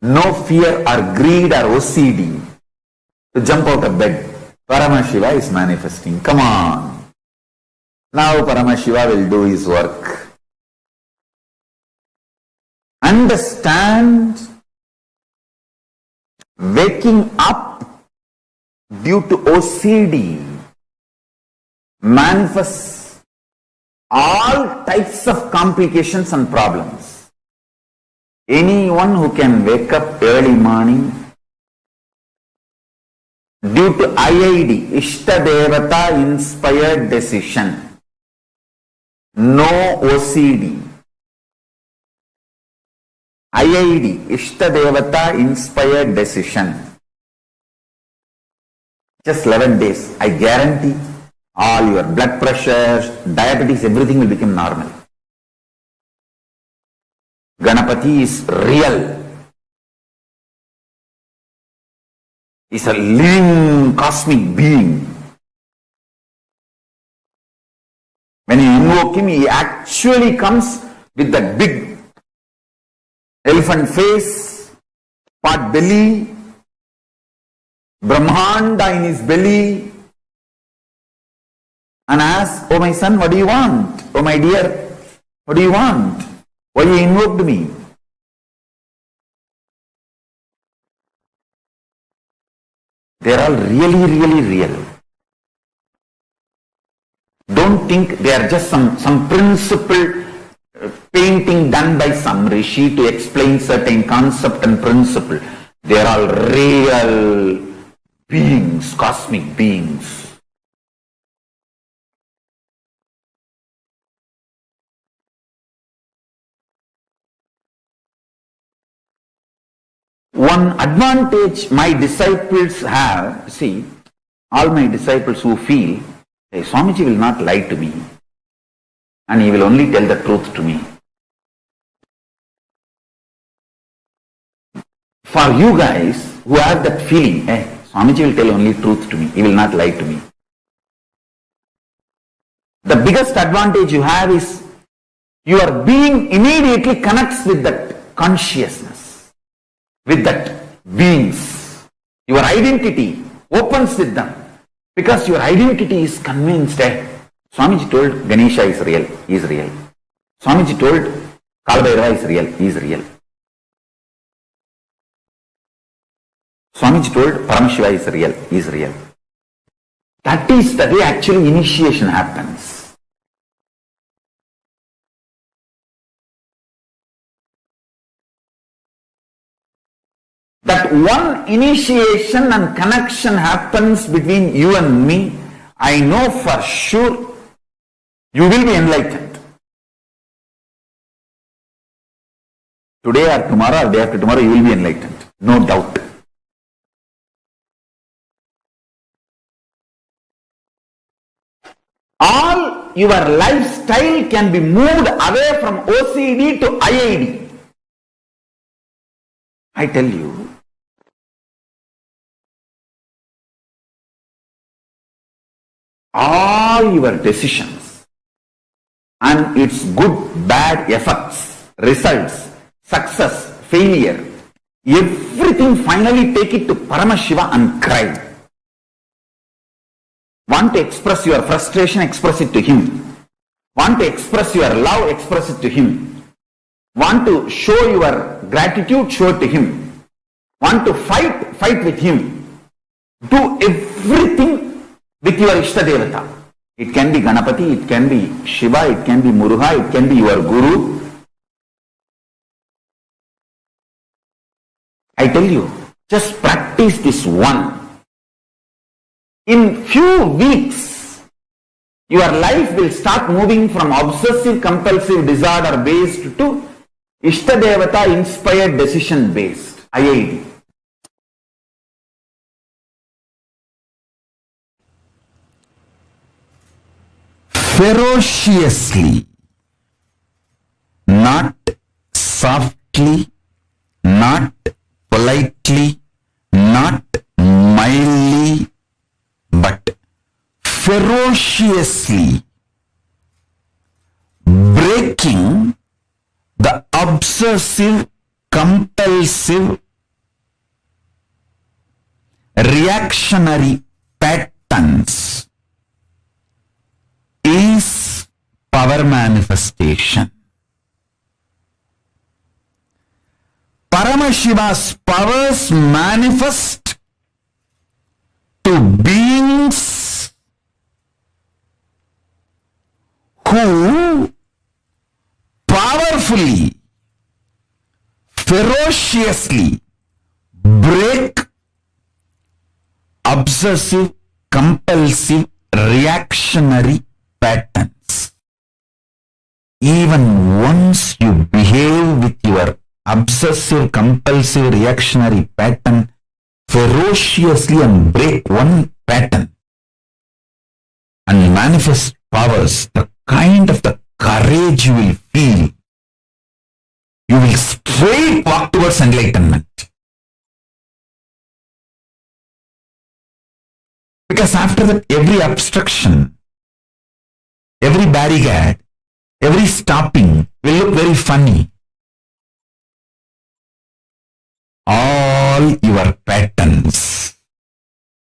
Speaker 4: No fear or greed or OCD to jump out of bed. Paramashiva is manifesting. Come on. Now Paramashiva will do his work. Understand, waking up due to OCD manifests all types of complications and problems. Anyone who can wake up early morning due to IID, Ishta Devata inspired decision, no OCD, IID, Ishta Devata inspired decision, just 11 days, I guarantee all your blood pressure, diabetes, everything will become normal. Ganapati is real. He's a living cosmic being. When you invoke him, he actually comes with that big elephant face, pot belly, Brahmanda in his belly, and ask, oh my son, what do you want? Oh my dear, what do you want? Why you invoked me? They are all really, really real. Don't think they are just some principle painting done by some rishi to explain certain concept and principle. They are all real beings, cosmic beings. One advantage my disciples have, see, all my disciples who feel, hey, Swamiji will not lie to me and he will only tell the truth to me. For you guys who have that feeling, hey, Swamiji will tell only truth to me, he will not lie to me. The biggest advantage you have is your being immediately connects with that consciousness, with that beings. Your identity opens with them because your identity is convinced. Swamiji told Ganesha is real, he is real. Swamiji told Kalabhairava is real, he is real. Swamiji told Paramashiva is real, he is real. That is the way actually initiation happens. That one initiation and connection happens between you and me, I know for sure you will be enlightened. Today or tomorrow or day after tomorrow you will be enlightened, no doubt. All your lifestyle can be moved away from OCD to IID. I tell you, all your decisions and its good, bad effects, results, success, failure, everything finally take it to Paramashiva and cry. Want to express your frustration, express it to him. Want to express your love, express it to him. Want to show your gratitude, show it to him. Want to fight, fight with him. Do everything with your Ishtadevata. It can be Ganapati, it can be Shiva, it can be Muruga, it can be your Guru. I tell you, just practice this one. In few weeks, your life will start moving from obsessive compulsive disorder based to Ishtadevata inspired decision based, IID. Ferociously, not softly, not politely, not mildly, but ferociously breaking the obsessive, compulsive, reactionary patterns is power manifestation. Paramashiva's powers manifest to beings who powerfully, ferociously break obsessive, compulsive, reactionary patterns. Even once you behave with your obsessive, compulsive, reactionary pattern ferociously and break one pattern and manifest powers, the kind of the courage you will feel, you will straight walk towards enlightenment. Because after that, every obstruction, every barricade, every stopping will look very funny. All your patterns,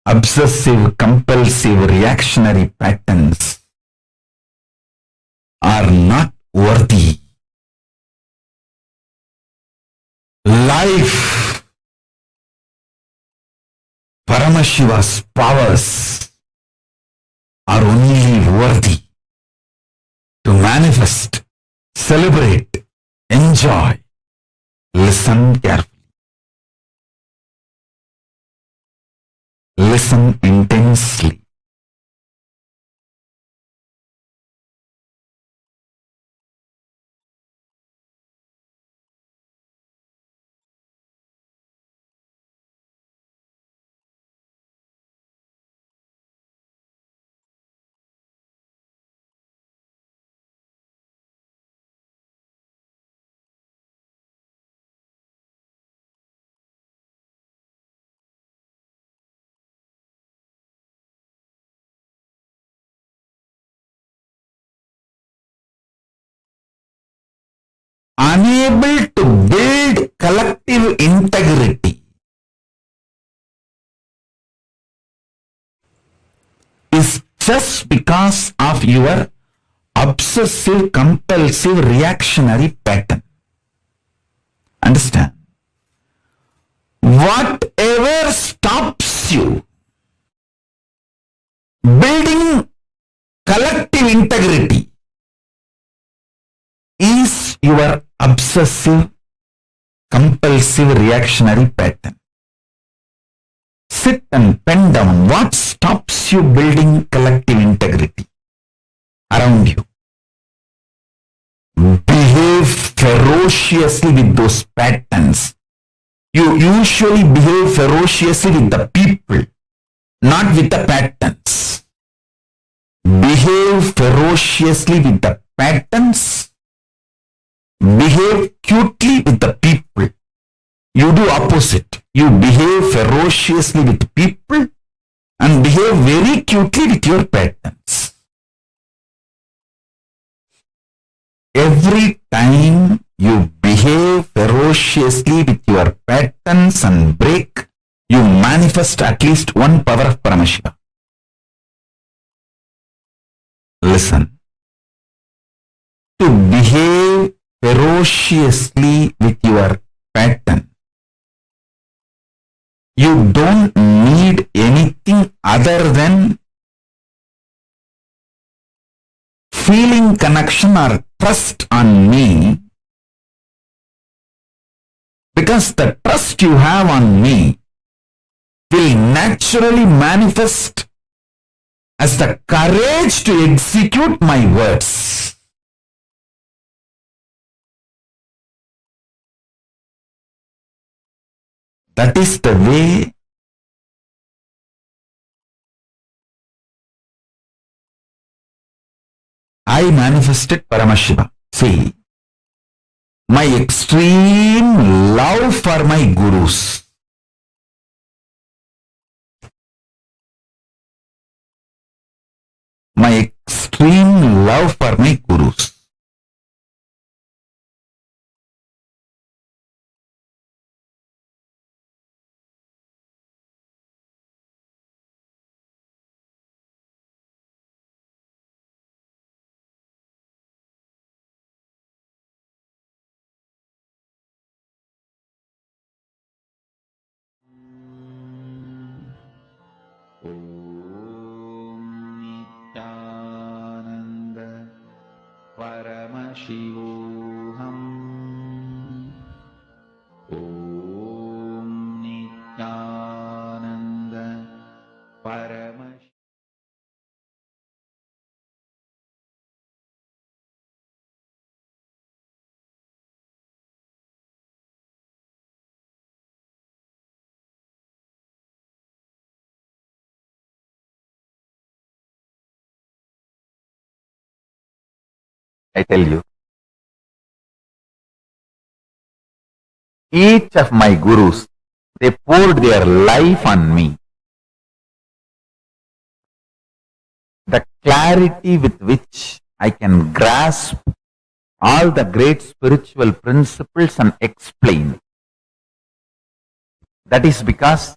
Speaker 4: obsessive, compulsive, reactionary patterns Paramashiva's powers are only worthy to manifest, celebrate, enjoy. Listen carefully. Listen intensely. Unable to build collective integrity is just because of your obsessive compulsive reactionary pattern. Understand? Whatever stops you building collective integrity is your obsessive compulsive reactionary pattern. Sit and pen down what stops you building collective integrity around you. Behave ferociously with those patterns. You usually behave ferociously with the people, not with the patterns. Behave ferociously with the patterns. Behave cutely with the people. You do opposite. You behave ferociously with people and behave very cutely with your patterns. Every time you behave ferociously with your patterns and break, you manifest at least one power of Paramashiva. Listen. To behave ferociously with your pattern, you don't need anything other than feeling connection or trust on me, because the trust you have on me will naturally manifest as the courage to execute my words. That is the way I manifested Paramashiva. See, my extreme love for my gurus, my extreme love for my gurus,
Speaker 3: Nithyananda Paramashivoham. Om Nithyananda Paramashivoham.
Speaker 4: I tell you, each of my gurus, they poured their life on me. The clarity with which I can grasp all the great spiritual principles and explain, that is because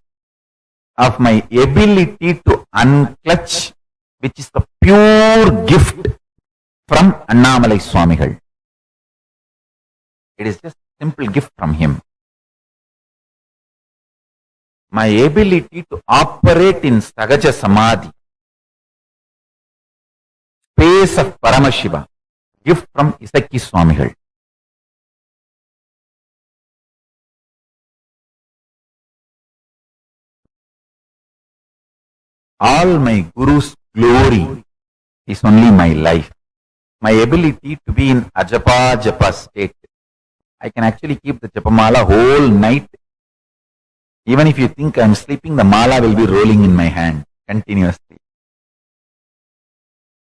Speaker 4: of my ability to unclutch, which is the pure gift from Annamalai Swamigal. It is just a simple gift from him. my ability to operate in Sahaja Samādhi, space of Paramashiva, gift from Isaki Swamigal. All my Guru's glory is only my life. My ability to be in Ajapa Japa state. I can actually keep the Japamala whole night. Even if you think I'm sleeping, the mala will be rolling in my hand continuously.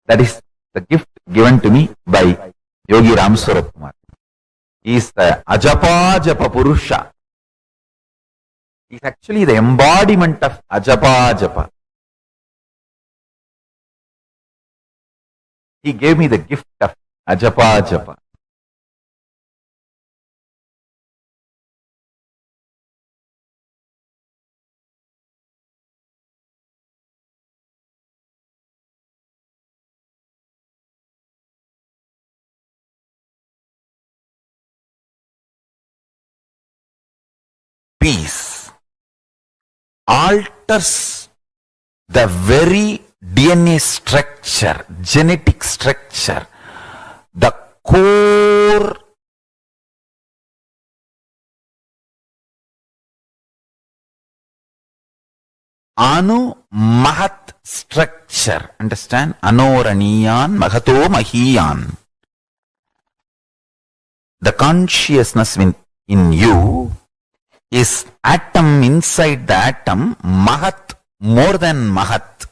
Speaker 4: That is the gift given to me by Yogi Ram Swarup Kumar. He is the Ajapa Japa Purusha. He is actually the embodiment of Ajapa Japa. He gave me the gift of Ajapa Japa. Peace alters the very DNA structure, genetic structure, the core Anu Mahat structure. Understand? Anoraniyan Mahato Mahiyan. The consciousness in you is atom inside the atom, Mahat, more than Mahat.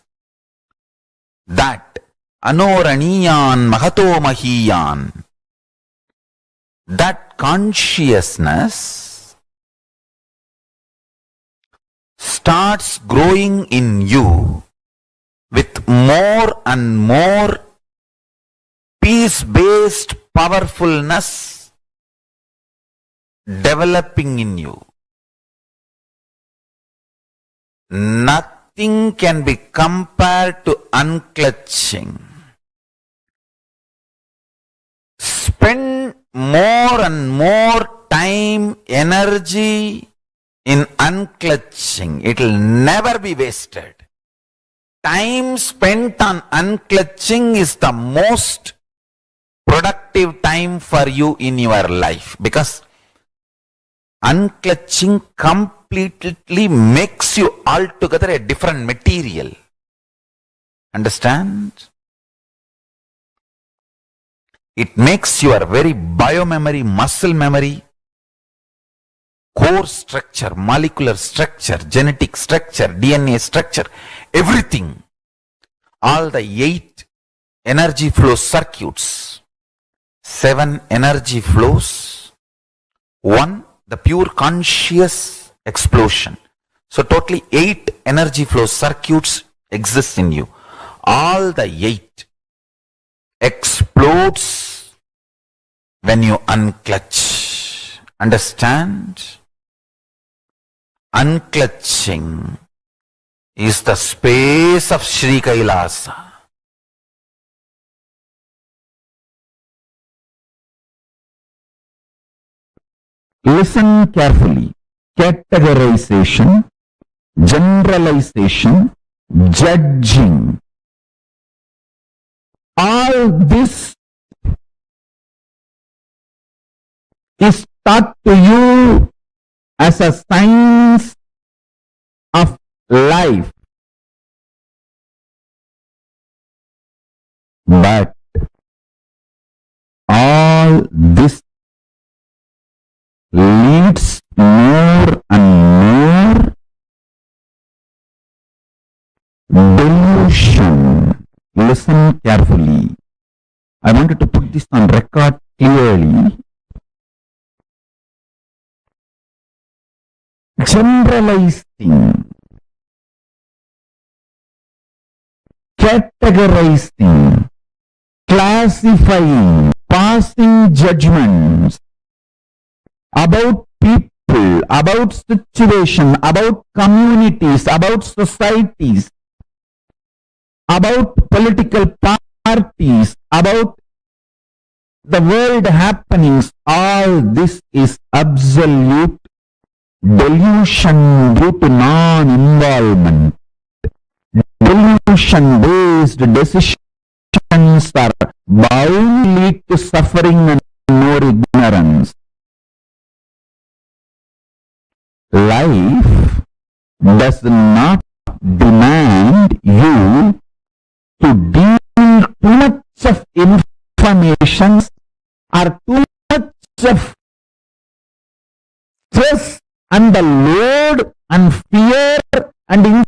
Speaker 4: That Anoraniyan Mahato Mahiyan. That consciousness starts growing in you with more and more peace-based powerfulness developing in you. Nothing can be compared to unclutching. Spend more and more time, energy in unclutching. It will never be wasted. Time spent on unclutching is the most productive time for you in your life, because unclutching completely makes you altogether a different material. Understand? It makes your very biomemory, muscle memory, core structure, molecular structure, genetic structure, DNA structure, everything. All the 8 energy flow circuits, 7 energy flows, 1 the pure conscious explosion. So totally 8 energy flow circuits exist in you. All the 8 explodes when you unclutch. Understand? Unclutching is the space of Sri Kailasa. Listen carefully. Categorization, generalization, judging. All this is taught to you as a science of life. But all this leads more and more delusion. Listen carefully. I wanted to put this on record clearly. Generalizing, categorizing, classifying, passing judgments about people, about situation, about communities, about societies, about political parties, about the world happenings. All this is absolute delusion due to non-involvement. Delusion-based decisions are bound to lead to suffering and more ignorance. Life does not demand you to deal too much of information or too much of stress and the load and fear and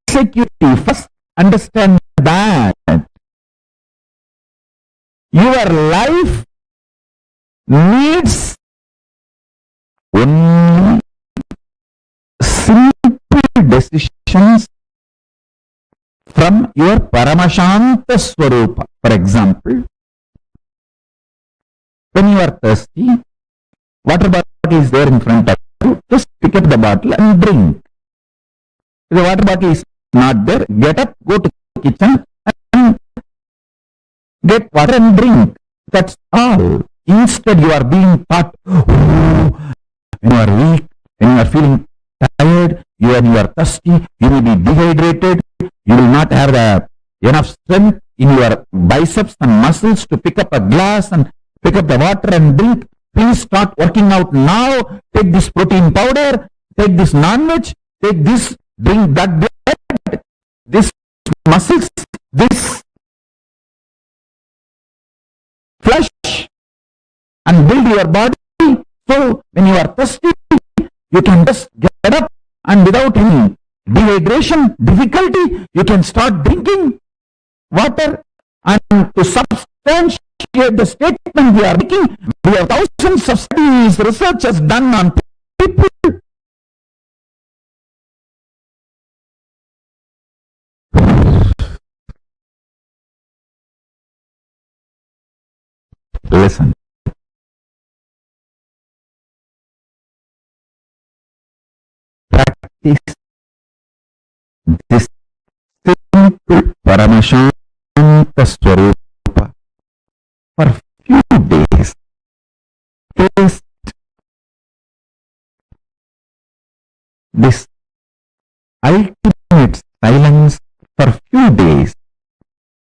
Speaker 4: insecurity. First, understand that your life needs only simple decisions from your Paramashanta Swarupa. For example, when you are thirsty, water bottle is there in front of you, just pick up the bottle and drink. If the water bottle is not there, get up, go to the kitchen and get water and drink. That's all. Instead, you are being taught, when you are weak, when you are feeling tired, when you are thirsty, you may be dehydrated, you will not have enough strength in your biceps and muscles to pick up a glass and pick up the water and drink. Please start working out now. Take this protein powder, take this non-veg, take this, drink that blood, this muscles, this flesh, and build your body. So when you are thirsty, you can just get up and without any dehydration, difficulty, you can start drinking water. And to substantiate the statement we are making, we have thousands of studies, research has done on people. Listen. Practice this simple Paramashanta Swarupa for few days. Taste this ultimate silence for few days.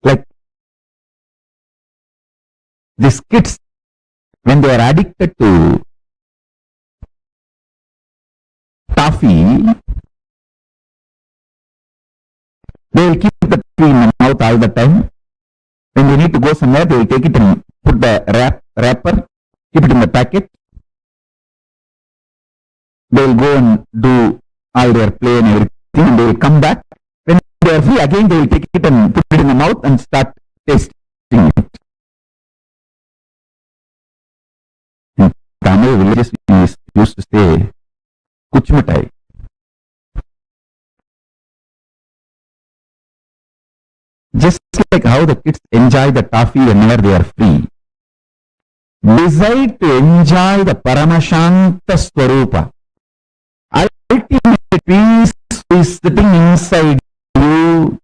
Speaker 4: Like these kids, when they are addicted to toffee, they will keep the toffee in the mouth all the time. When they need to go somewhere, they will take it and put the wrapper, keep it in the packet. They will go and do all their play and everything, and they will come back. When they are free, again they will take it and put it in the mouth and start tasting it. In Tamil villages, we used to say, Kuchmitai. Just like how the kids enjoy the toffee whenever they are free, decide to enjoy the Paramashanta Swarupa. Ultimate peace is sitting inside you.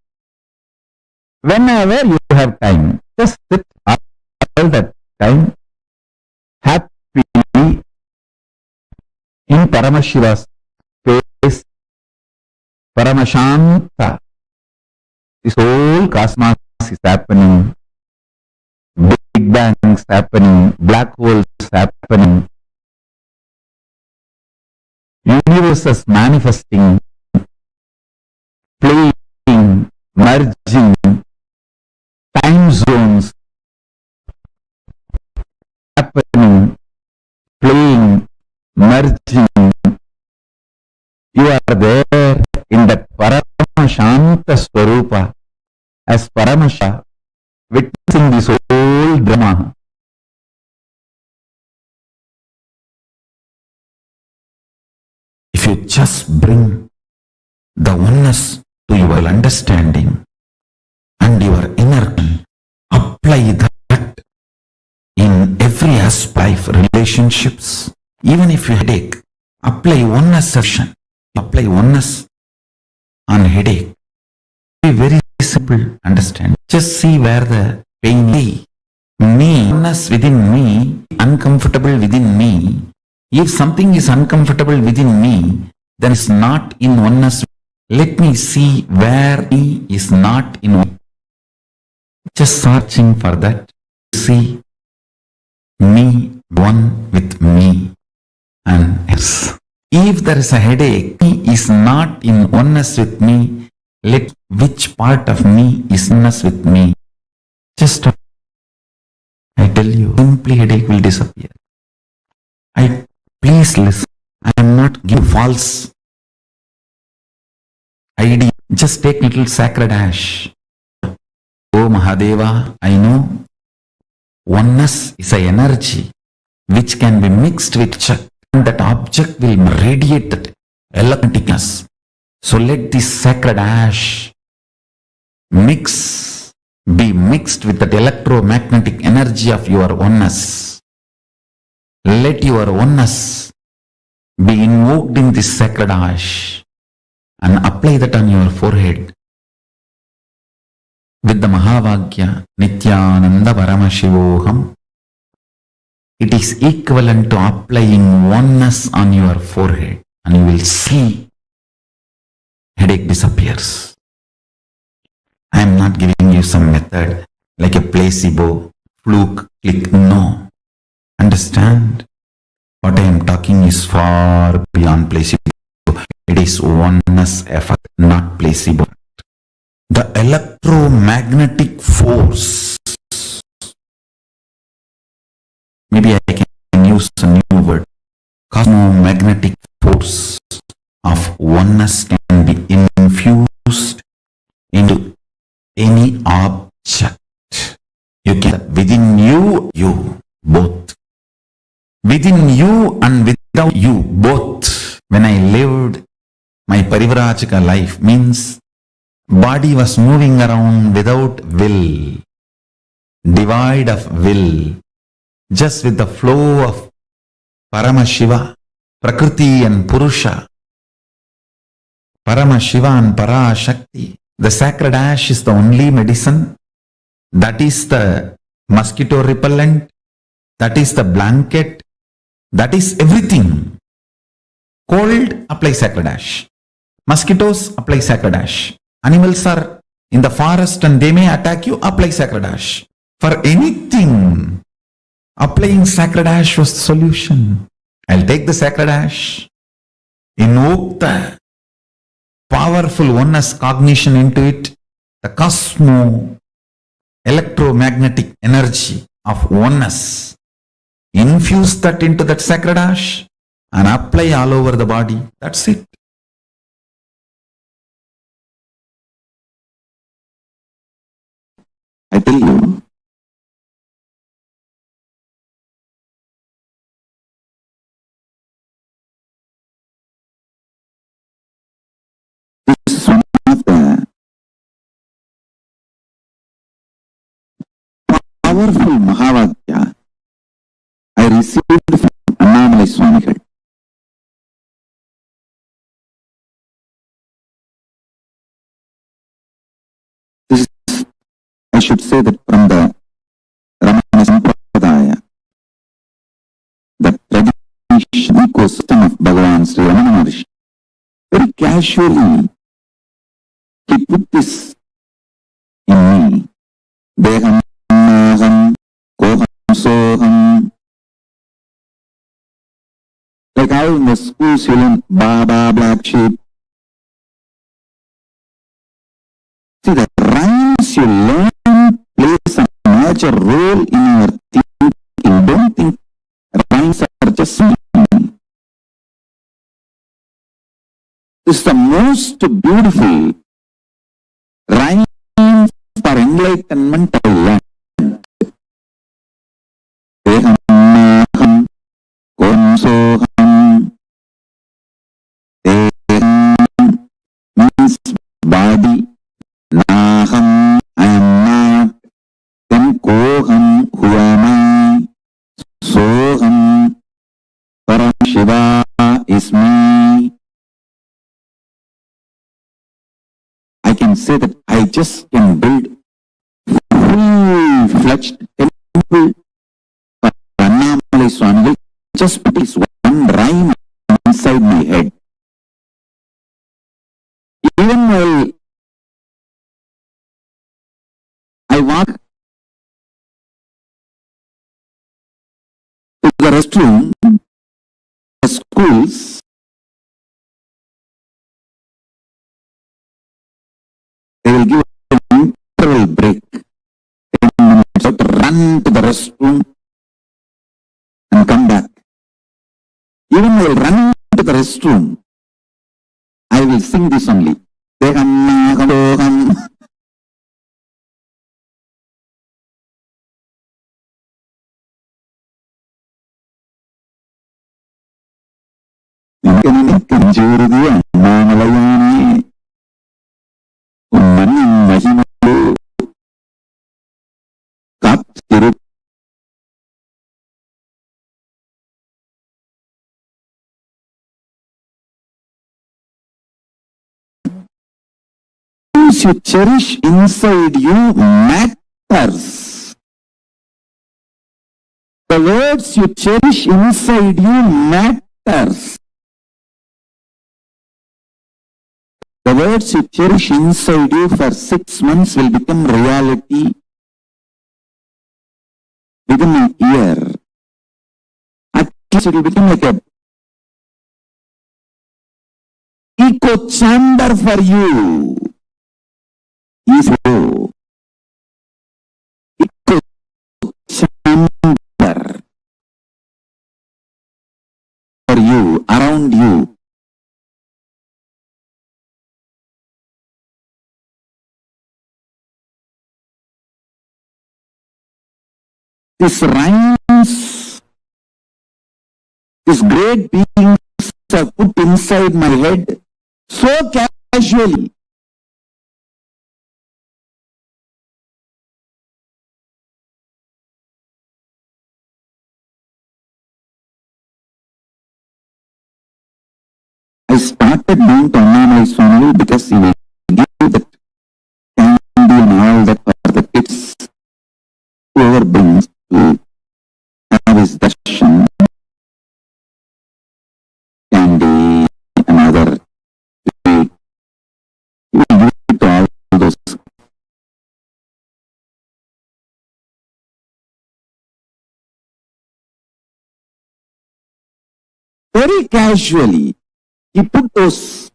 Speaker 4: Whenever you have time, just sit all that time happily in Paramashiva's face, Paramashanta. This whole cosmos is happening, big bangs happening, black holes happening, universes manifesting, playing, merging, time zones happening, playing, merging. You are there in that Paramashanta Swarupa as Paramasha, witnessing this whole drama. If you just bring the oneness to your understanding and your inner, apply that in every aspect of relationships. Even if you headache, apply oneness session, apply oneness on headache. Be very simple, understand. Just see where the pain is. Me, oneness within me, uncomfortable within me, If something is uncomfortable within me, then it's not in oneness. Let me see where me is not in oneness. Just searching for that. See me one with me and yes. If there is a headache, me is not in oneness with me. Let which part of me is oneness with me. Just I tell you, simply headache will disappear. Please listen. I am not giving false idea. Just take little sacred ash. Oh Mahadeva, I know oneness is an energy which can be mixed with object, and that object will radiate that electricness. So let this sacred ash be mixed with that electromagnetic energy of your oneness. Let your oneness be invoked in this sacred ash and apply that on your forehead with the Mahavagya Nithyananda Paramashivoham. It is equivalent to applying oneness on your forehead, and you will see headache disappears. I am not giving you some method like a placebo, fluke, click. No. Understand? What I am talking is far beyond placebo. It is oneness effort, not placebo. The electromagnetic force. Maybe I can use a new word. Cosmomagnetic force of oneness can be infused into any object. You can, within you, both. Within you and without you, both. When I lived my Parivrajika life, means body was moving around without will, divide of will, just with the flow of Paramashiva, Prakriti and Purusha, Paramashiva and Parashakti. The sacred ash is the only medicine. That is the mosquito repellent. That is the blanket. That is everything. Cold, apply sacred ash. Mosquitoes, apply sacred ash. Animals are in the forest and they may attack you, apply sacred ash. For anything, applying sacred ash was the solution. I'll take the sacred ash, invoke the powerful oneness cognition into it, the electromagnetic energy of oneness. Infuse that into that sacred ash and apply all over the body. That's it. I tell you, this is one of the powerful Mahavagya I received from Annamalai Swamigal. This is, I should say that from the Ramana Sampradaya, the tradition ecosystem of Bhagavan Sri Ramana Maharishi. Very casually, he put this in me. Deham, Naham, Koham, Soham. Like how in the schools you learn Baba, black sheep. See, the rhymes you learn plays a major role in your thinking. Don't think rhymes are just singing. This is the most beautiful rhymes for enlightenment I learned. Deham, Naham, Koham, Soham. Deham means body. Naham, I am not. Then Koham, who am I? Soham, Paramashiva is me. I can say that I just can build full-fledged temple for Annamalai Swamigal just with this one one rhyme inside my head. Even while I walk to the restroom, the schools, they will give an interval break. 10 minutes out, run to the restroom and come back. Even while running to the restroom, I will sing this only. You cherish inside you matters. The words you cherish inside you matters. The words you cherish inside you for 6 months will become reality within a year. At least it will become like a echo chamber for you. Is echo chamber for you, around you. These rhymes, these great beings are put inside my head so casually. I started doing Paramas only because he will give that candy and all that for the kids. Whoever brings to have his darshan, candy and other food, he will give it to all those. Very casually, he put these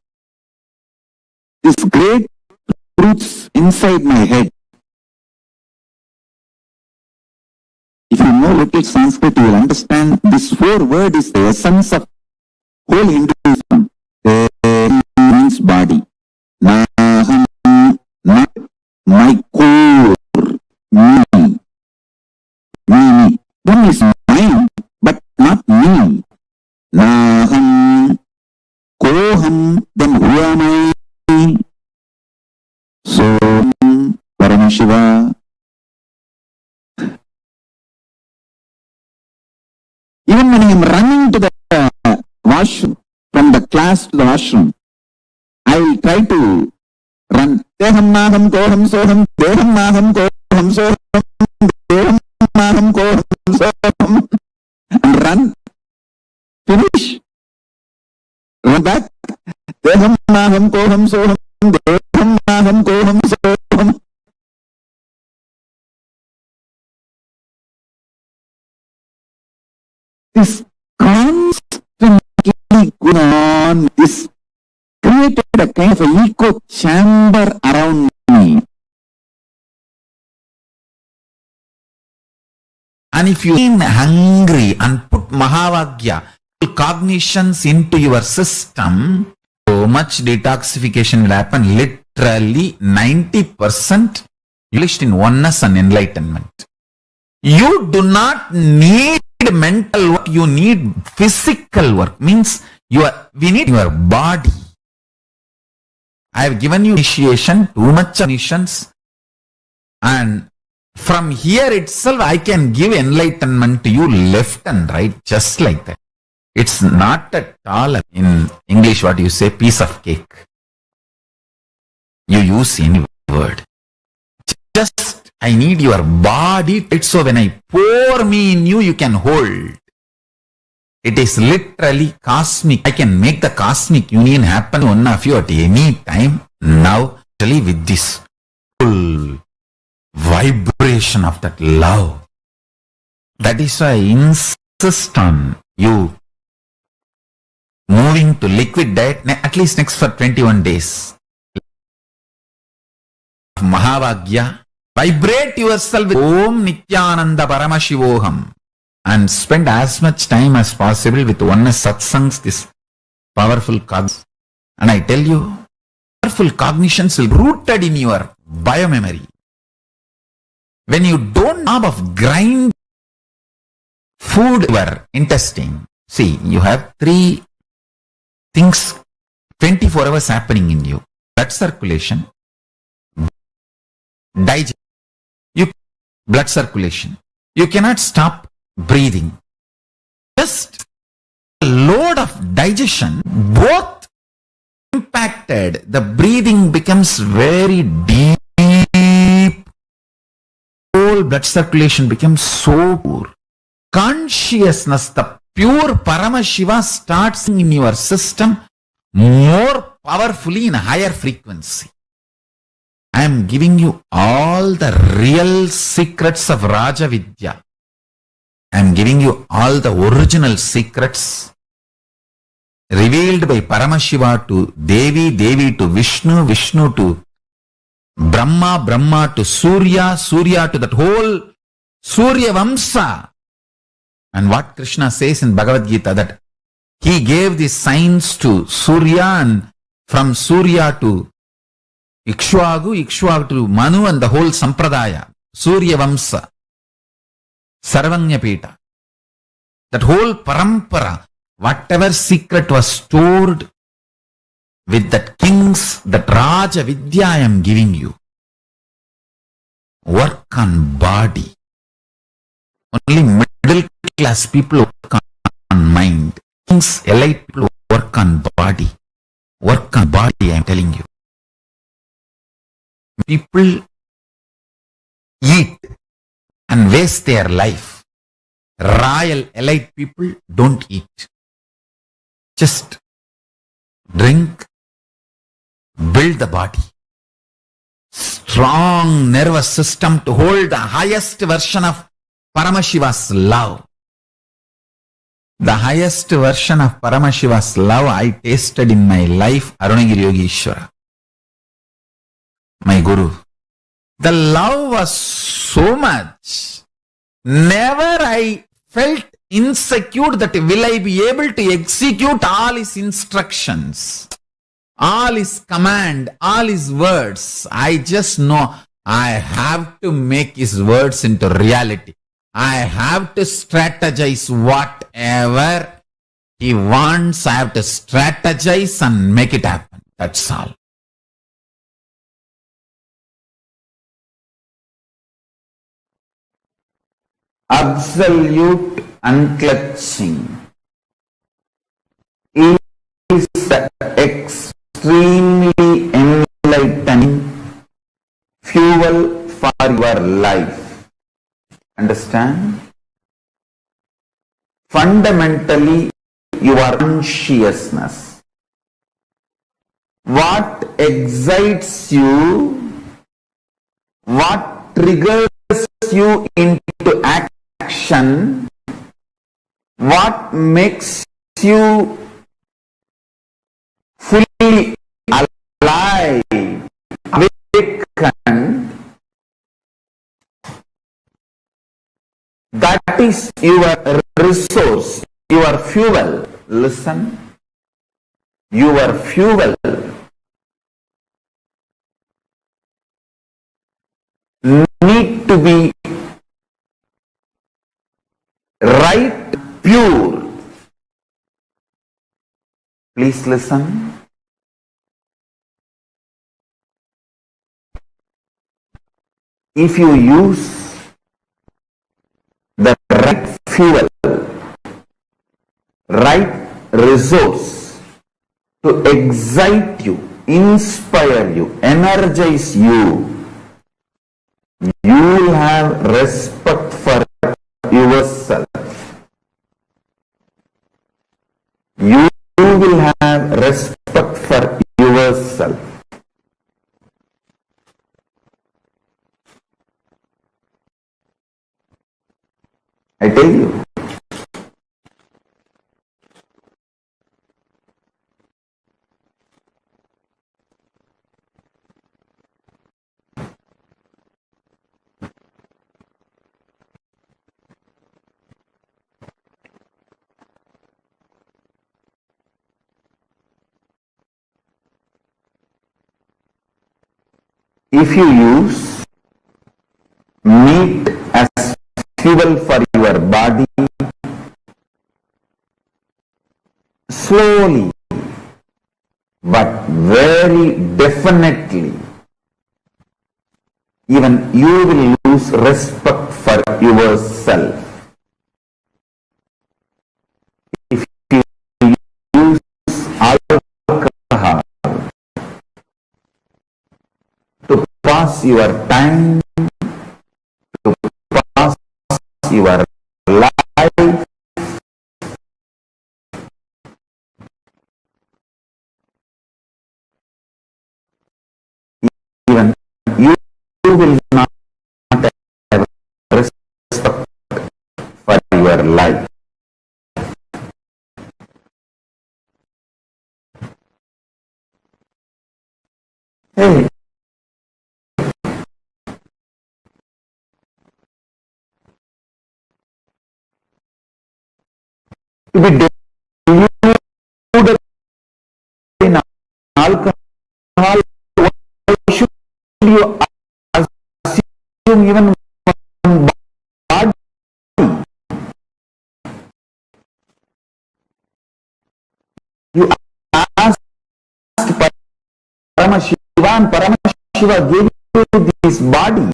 Speaker 4: great truths inside my head. If you know little Sanskrit, you will understand this 4 word is the essence of whole Hinduism. There means body. Naham, not my core, me. Me. One is mine, but not me. Naham. Koham, then who am I? So, Paramashiva. Even when I am running to the washroom, from the class to the washroom, I will try to run. Deham naham koham soham, deham naham koham soham, deham naham koham soham, and run. Finish. Run back. Deham naham koham soham, deham naham koham soham. This constantly going on, this created a kind of an echo chamber around me. And if you are hungry and put Mahavagya, cognitions into your system, so much detoxification will happen. Literally 90% listed in oneness and enlightenment. You do not need mental work, you need physical work. Means we need your body. I have given you initiation, too much initiations, and from here itself I can give enlightenment to you left and right, just like that. It's not at all, in English what you say, piece of cake. You use any word. Just, I need your body, so when I pour me in you, you can hold. It is literally cosmic. I can make the cosmic union happen one of you at any time now, actually with this full vibration of that love. That is why I insist on you moving to liquid diet at least next for 21 days. Mahavagya. Vibrate yourself with Om Nithyananda Paramashivoham and spend as much time as possible with oneness satsangs, this powerful cognition. And I tell you, powerful cognitions will be rooted in your biomemory. When you don't know of grind food in your intestine, see, you have 3 things 24 hours happening in you. Blood circulation, digestion, blood circulation. You cannot stop breathing. Just a load of digestion, both impacted, the breathing becomes very deep. Whole blood circulation becomes so poor. Consciousness, the pure Paramashiva starts in your system more powerfully in a higher frequency. I am giving you all the real secrets of Raja Vidya. I am giving you all the original secrets revealed by Paramashiva to Devi, Devi to Vishnu, Vishnu to Brahma, Brahma to Surya, Surya to that whole Surya Vamsa. And what Krishna says in Bhagavad Gita, that he gave the signs to Surya, and from Surya to Ikshwagu, Ikshwagu to Manu, and the whole Sampradaya, Surya Vamsa, Sarvanyapeta. That whole parampara, whatever secret was stored with that kings, that Raja Vidya I am giving you. Work on body. Only middle class people work on mind. Kings, elite people work on body. Work on body, I am telling you. People eat and waste their life. Royal elite people don't eat. Just drink, build the body. Strong nervous system to hold the highest version of Paramashiva's love. The highest version of Paramashiva's love I tasted in my life, Arunagiri Yogeshwara, my Guru. The love was so much. Never I felt insecure that will I be able to execute all his instructions, all his command, all his words. I just know I have to make his words into reality. I have to strategize whatever he wants. I have to strategize and make it happen. That's all. Absolute unclutching is the extremely enlightening fuel for your life. Understand? Fundamentally, your consciousness. What excites you, what triggers you into action, what makes you fully alive, awakened, that is your resource, your fuel. Listen, your fuel. Need to be right, pure. Please listen. If you use the right fuel, right resource to excite you, inspire you, energize you, you will have respect for yourself. I tell you. If you use meat as fuel for your body, slowly but very definitely, even you will lose respect for yourself. If you use alcohol to pass your time, to pass your life, even you will not have respect for your life. Hey, to be deluded in alcohol, why should you assume even one body? You ask Paramashivam, Paramashiva gave you this body.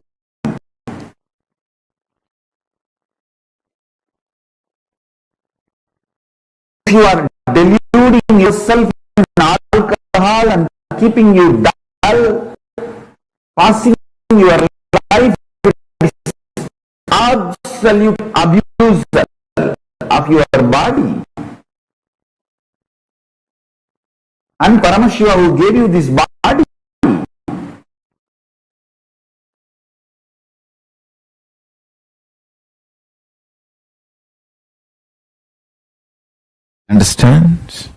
Speaker 4: If you are deluding yourself in alcohol and keeping you dull, passing your life with absolute abuse of your body. And Paramashiva who gave you this body. Understand?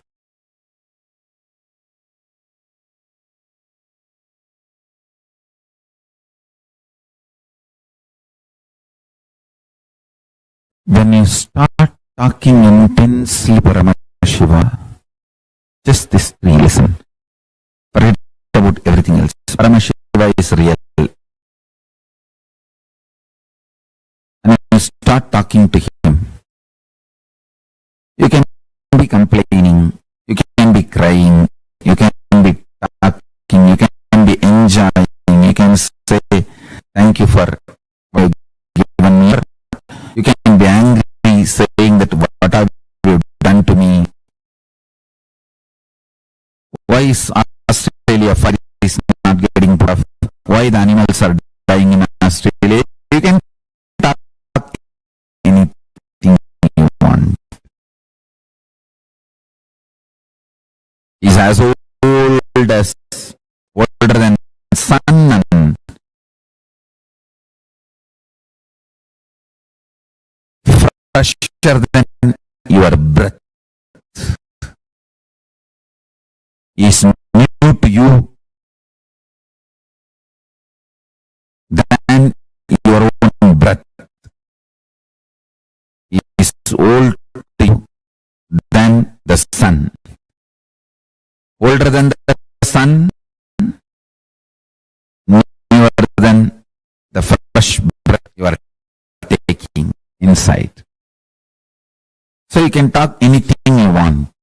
Speaker 4: When you start talking intensely Paramashiva, just this three, listen. Forget about everything else. Paramashiva is real. And when you start talking to him, you can be complaining, you can be crying, you can be talking, you can be enjoying, you can say, thank you for what you given me. You can be angry, saying that what have you done to me? Why is Australia fire is not getting put off? Why the animals are dying in Australia? You can talk anything you want. He's as old as, older than sun and fresher than your breath. Is new to you than your own breath. Is old to you than the sun. Older than the sun, newer than the fresh breath you are taking inside. So you can talk anything you want.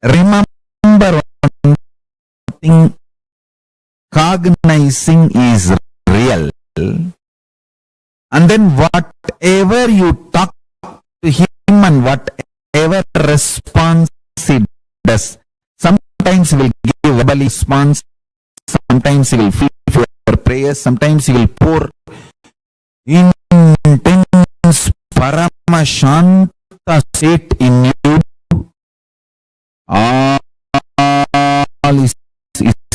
Speaker 4: Remember one thing, cognizing is real, and then whatever you talk to him and whatever response he does, sometimes he will give verbal response, sometimes he will feel for your prayers, sometimes he will pour intense Paramashanta state in you. All is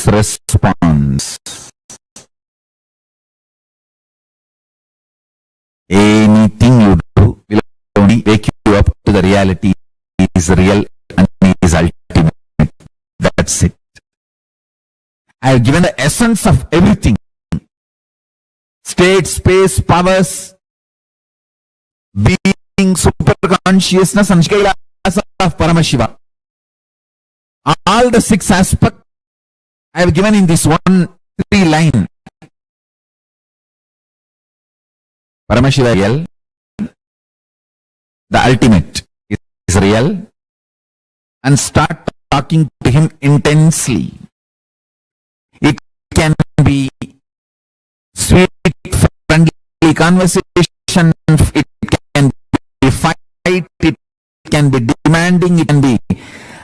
Speaker 4: response. reality is real and is ultimate. That's it. I have given the essence of everything. State, space, powers, being, super consciousness, and Kailasa of Paramashiva. All the 6 aspects I have given in this 1-3 line. Paramashiva is real. The ultimate is real. And start talking to him intensely. It can be sweet, friendly conversation. It can be fight. It can be demanding. It can be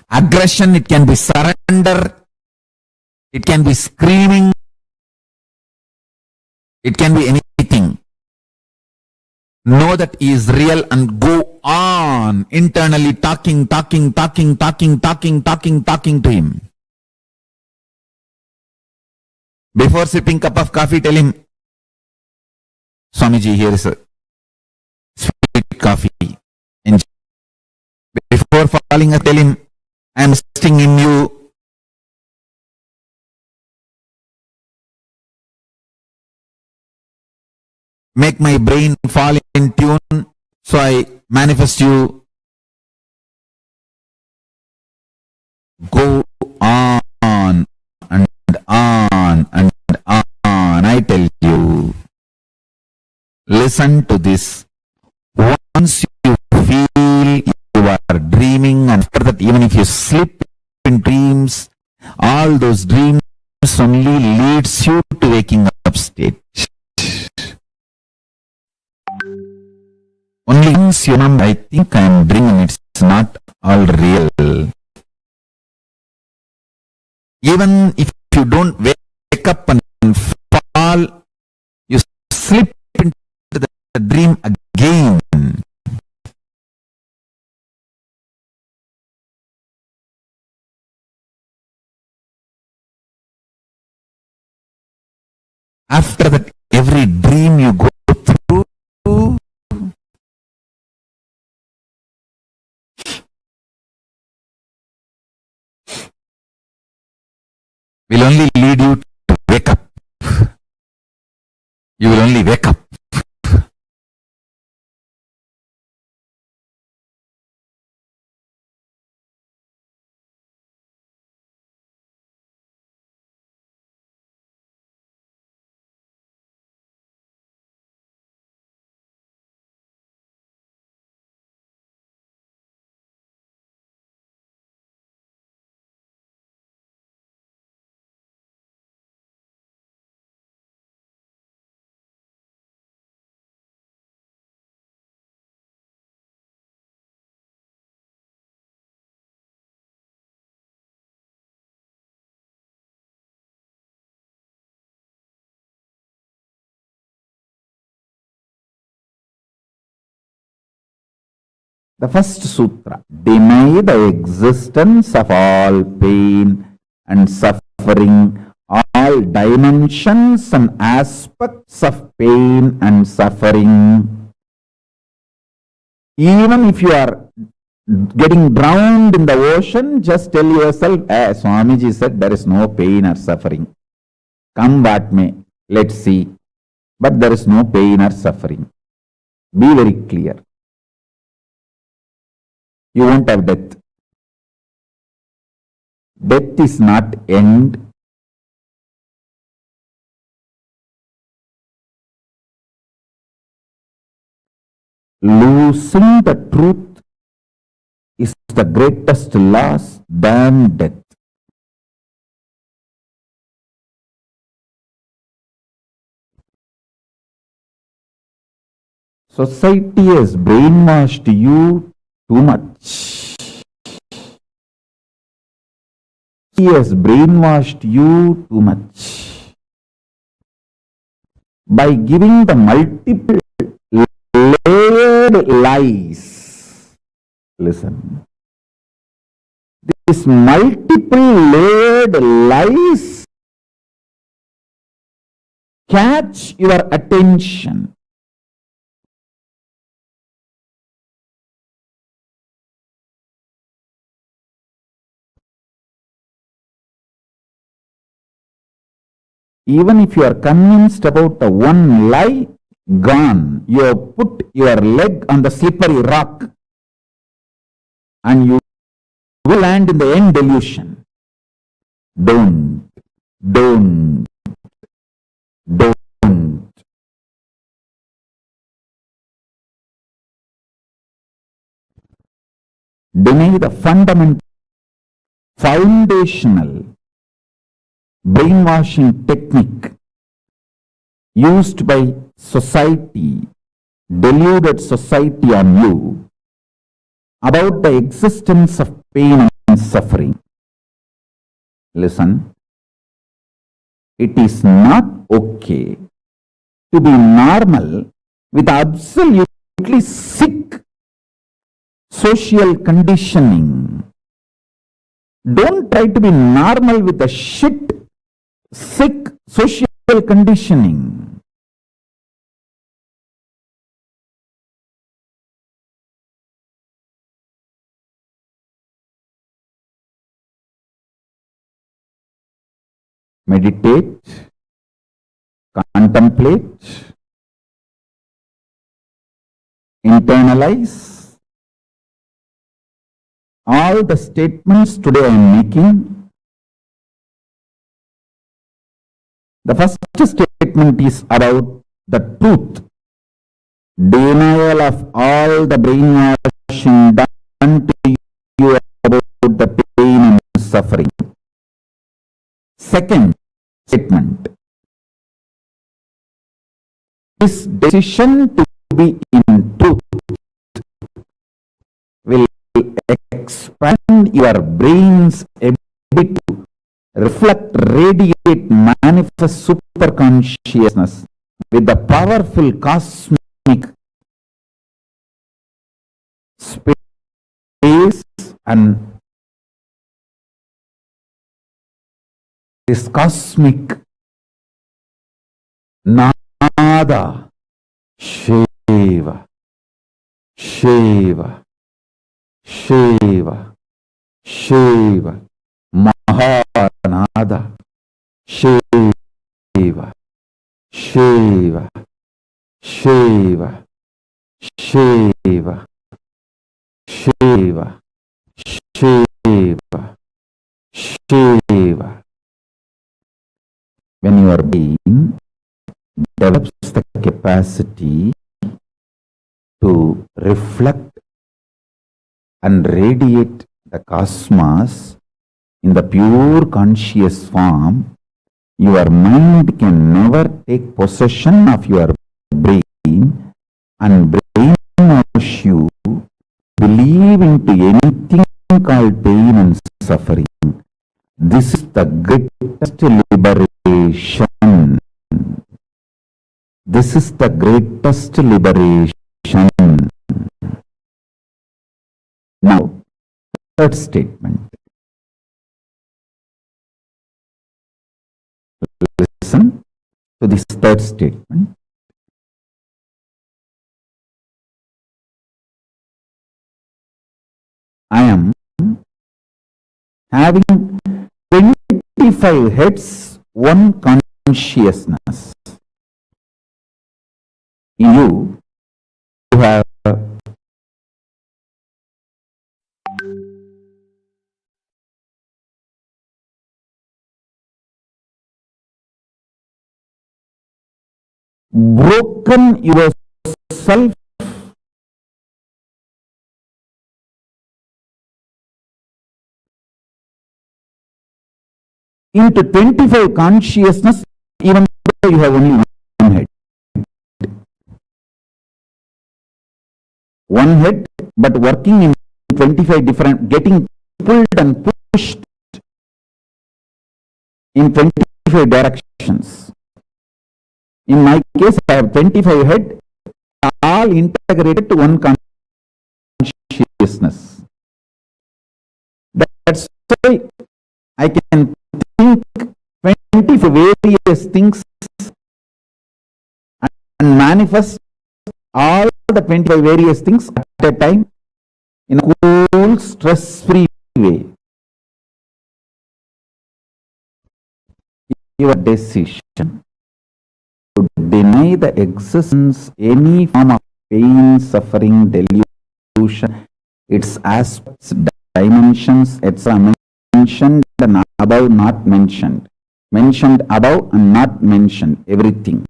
Speaker 4: aggression. It can be surrender. It can be screaming. It can be anything. Know that he is real and go on internally talking to him. Before sipping cup of coffee, tell him, Swamiji, here is a sweet coffee. Enjoy. Before falling, tell him, I am resting in you. Make my brain fall in tune, so I manifest you. Go on and on and on. I tell you. Listen to this. Once you feel you are dreaming, and after that, even if you sleep in dreams, all those dreams only leads you to waking up state. Only once you remember, I think I am dreaming, it's not all real. Even if you don't wake up and fall, you slip into the dream again. After that, every dream you go through will only lead you to wake up. You will only wake up. The first sutra, deny the existence of all pain and suffering, all dimensions and aspects of pain and suffering. Even if you are getting drowned in the ocean, just tell yourself, Swamiji said there is no pain or suffering. Come what may, let's see. But there is no pain or suffering. Be very clear. You won't have death. Death is not end. Losing the truth is the greatest loss than death. Society has brainwashed you too much. He has brainwashed you too much by giving the multiple layered lies. Listen. These multiple layered lies catch your attention. even if you are convinced about the one lie, gone. You have put your leg on the slippery rock and you will land in the end delusion. Don't. Deny the fundamental, foundational brainwashing technique used by society, deluded society on you about the existence of pain and suffering. Listen, it is not okay to be normal with absolutely sick social conditioning. Don't try to be normal with the sick social conditioning. Meditate, contemplate, internalize all the statements today I am making. The first statement is about the truth, denial of all the brainwashing done to you about the pain and suffering. Second statement, this decision to be in truth will expand your brain's ability to reflect, radiate, manifest superconsciousness with the powerful cosmic space and this cosmic nada, Shiva, Shiva, Shiva, Shiva, Mahanada, Shiva, Shiva, Shiva, Shiva, Shiva, Shiva, Shiva. When your being develops the capacity to reflect and radiate the cosmos in the pure conscious form, your mind can never take possession of your brain and brainwash you believe into anything called pain and suffering. This is the greatest liberation. This is the greatest liberation. Now, third statement. Listen to this third statement. I am having 25 heads, one consciousness. In you have broken yourself into 25 consciousness, even though you have only one head. One head, but working in 25 different, getting pulled and pushed in 25 directions. In my case, I have 25 head, all integrated to one consciousness. That's why I can think 25 various things and manifest all the 25 various things at a time in a cool, stress-free way. your decision to deny the existence, any form of pain, suffering, delusion, its aspects, dimensions, etc. mentioned and above, not mentioned. Mentioned above and not mentioned, everything.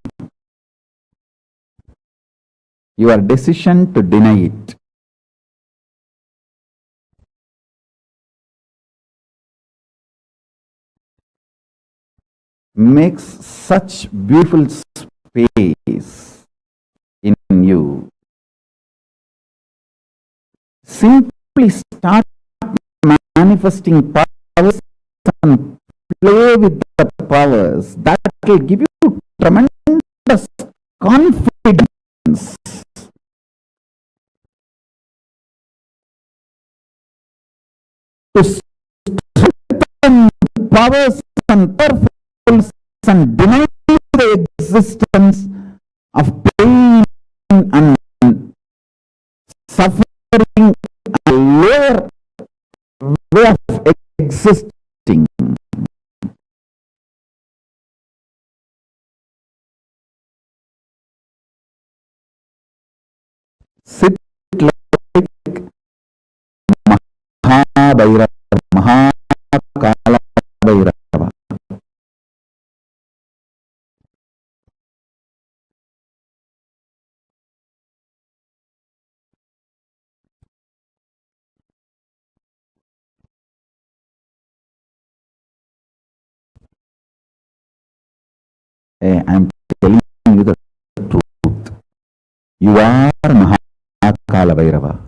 Speaker 4: Your decision to deny it. Makes such beautiful space in you. Simply start manifesting powers and play with the powers. That will give you tremendous confidence. To strengthen powers and purpose and deny the existence of pain and suffering, a lower way of existing. Sit like Mahabhairava, Mahakala Bhairava. I am telling you the truth. You are Mahakala Bhairava.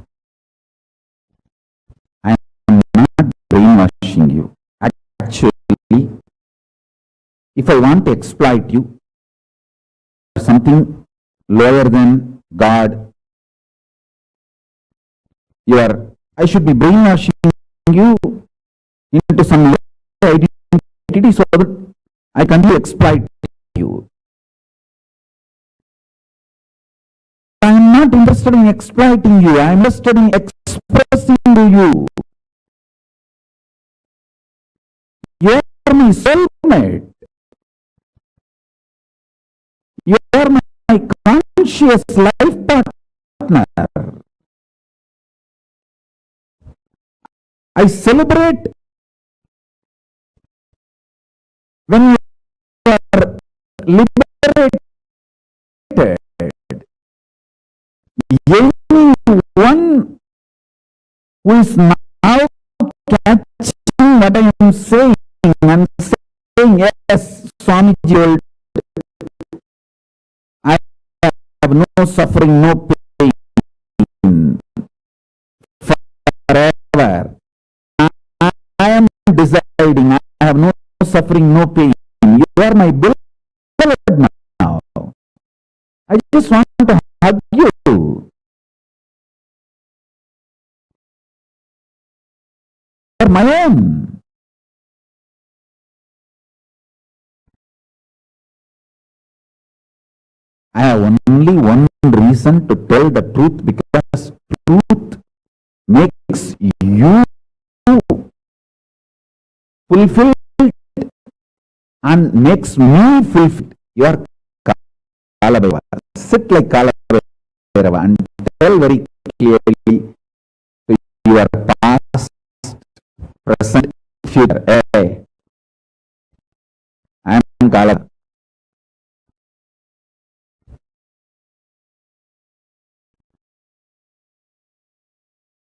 Speaker 4: I am not brainwashing you. Actually, if I want to exploit you, something lower than God, I should be brainwashing you into some lower identity so that I can exploit you. I am not interested in exploiting you. I am interested in expressing to you. You are my soulmate. You are my conscious life partner. I celebrate when you are liberated. Anyone who is now catching what I am saying and saying, yes, Swamiji old, I have no suffering, no pain forever. I am deciding, I have no suffering, no pain. You are my beloved now. I just want to hug you. You are my own. I have only one reason to tell the truth, because truth makes you fulfilled and makes me fulfilled. You are Kala Bhairava. Sit like Kala Bhairava and tell very clearly to your past, present, future. Hey, I am Kala.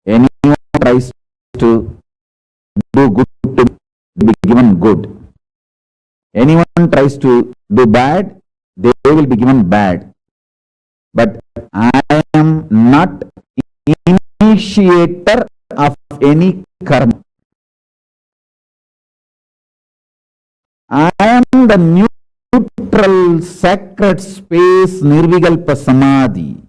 Speaker 4: Anyone tries to do good to be given good. Anyone tries to do bad, they will be given bad. But I am not initiator of any karma. I am the neutral sacred space Nirvikalpa Samadhi.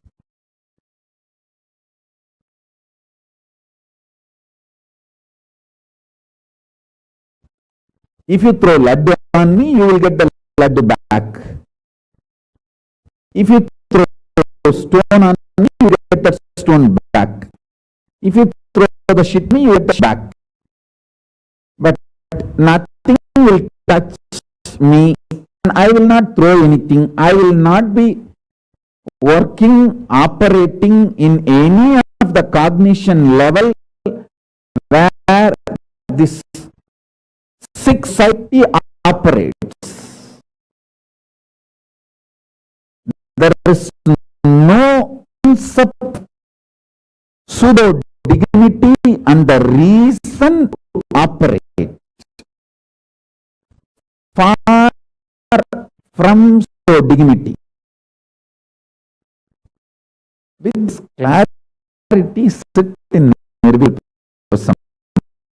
Speaker 4: If you throw laddu on me, you will get the laddu back. If you throw stone on me, you get the stone back. If you throw the shit me, you get the shit back. But nothing will touch me and I will not throw anything. I will not be working, operating in any of the cognition level where this six psyche operates. There is no concept, pseudo dignity, and the reason to operate. Far from pseudo dignity. With this clarity, sit in Nirvikalpa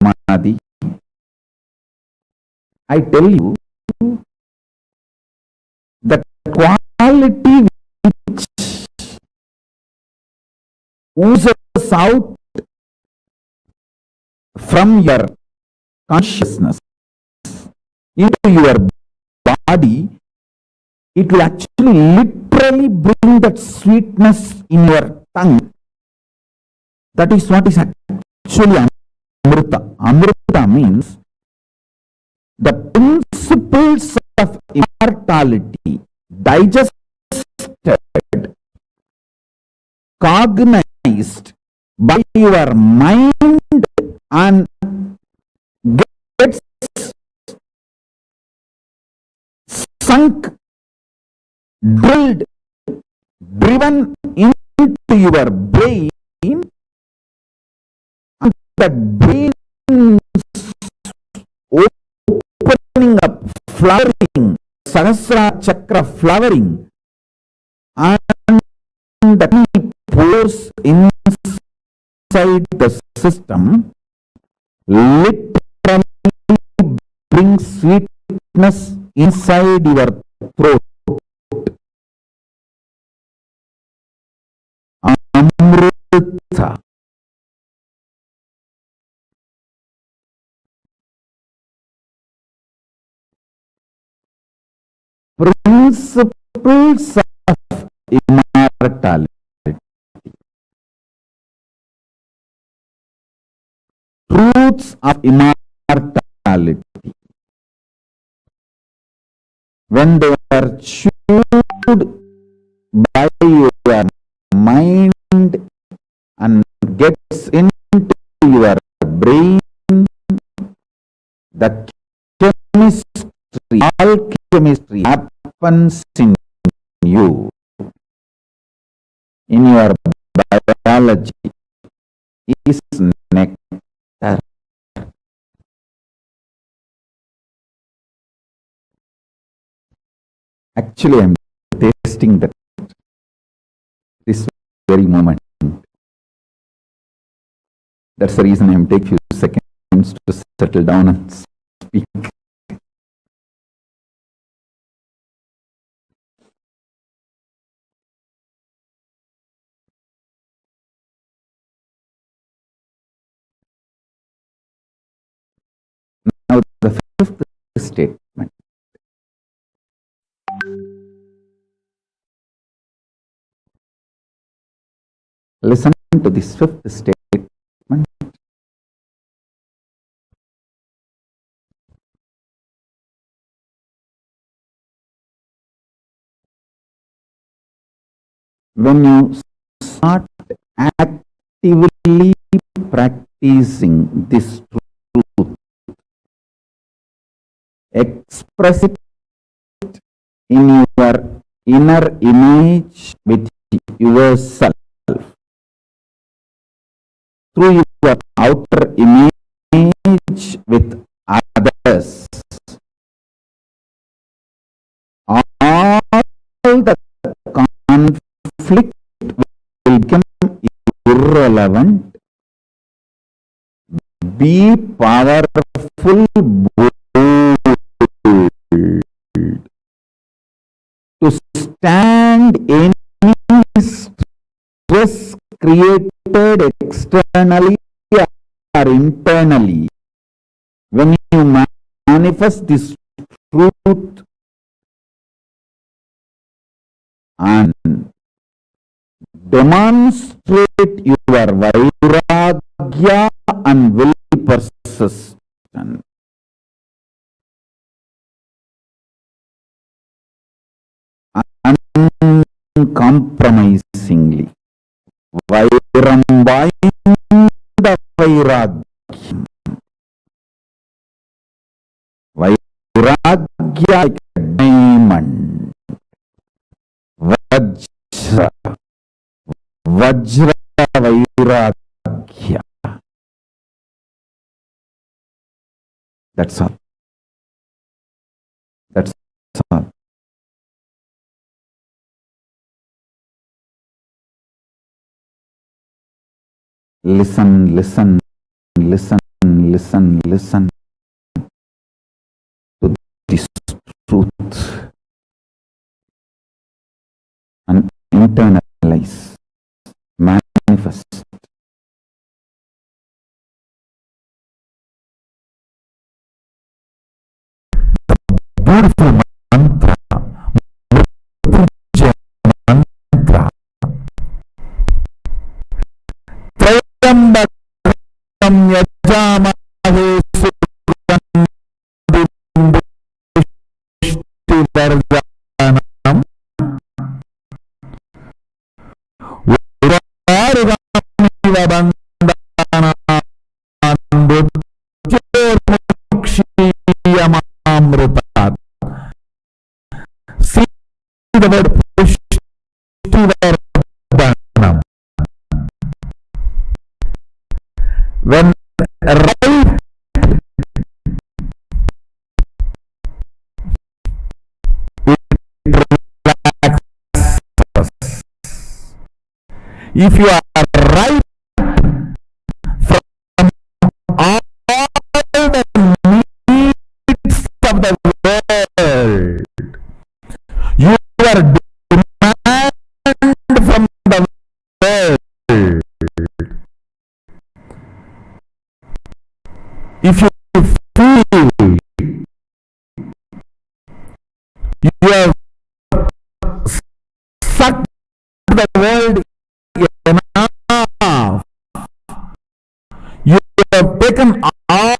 Speaker 4: Samadhi. I tell you, the quality which oozes out from your consciousness into your body, it will actually literally bring that sweetness in your tongue. That is what is actually Amrita. Amrita means the principles of immortality digested, cognized by your mind and gets sunk, drilled, driven into your brain, and that brain opening up, flowering, Sahasra Chakra flowering, and that pours inside the system, literally brings sweetness inside your throat. Amrita. Principles of immortality. Truths of immortality. When they are chewed by your mind and gets into your brain, the chemistry, alchemistry happens in you, in your biology, is nectar. Actually, I am tasting that this very moment. That's the reason I am taking few seconds to settle down and speak. Now, the fifth statement. Listen to this fifth statement. When you start actively practicing this truth, express it in your inner image with yourself, through your outer image with others. All the conflict will become irrelevant. Be powerful, bold, to stand any stress created externally or internally. When you manifest this truth and demonstrate your vairagya and will persistence, uncompromisingly. Vairam vainda vairagyam. Vairagya like a diamond. Vajra. Vajra vairagya. That's all. That's all. Listen, listen, listen, listen, listen to this truth and internalize, manifest. Beautiful mantra, mantra. Trayambakam yajamahe sukrandibhushtivardanam urarugamiva bandhanam mrutyomukshiyamamrutat. See the word pushtivardanam. When right it relaxes. If you are right from all the needs of the world, you are demand from the world. If you feel you have sucked the world enough, you have taken all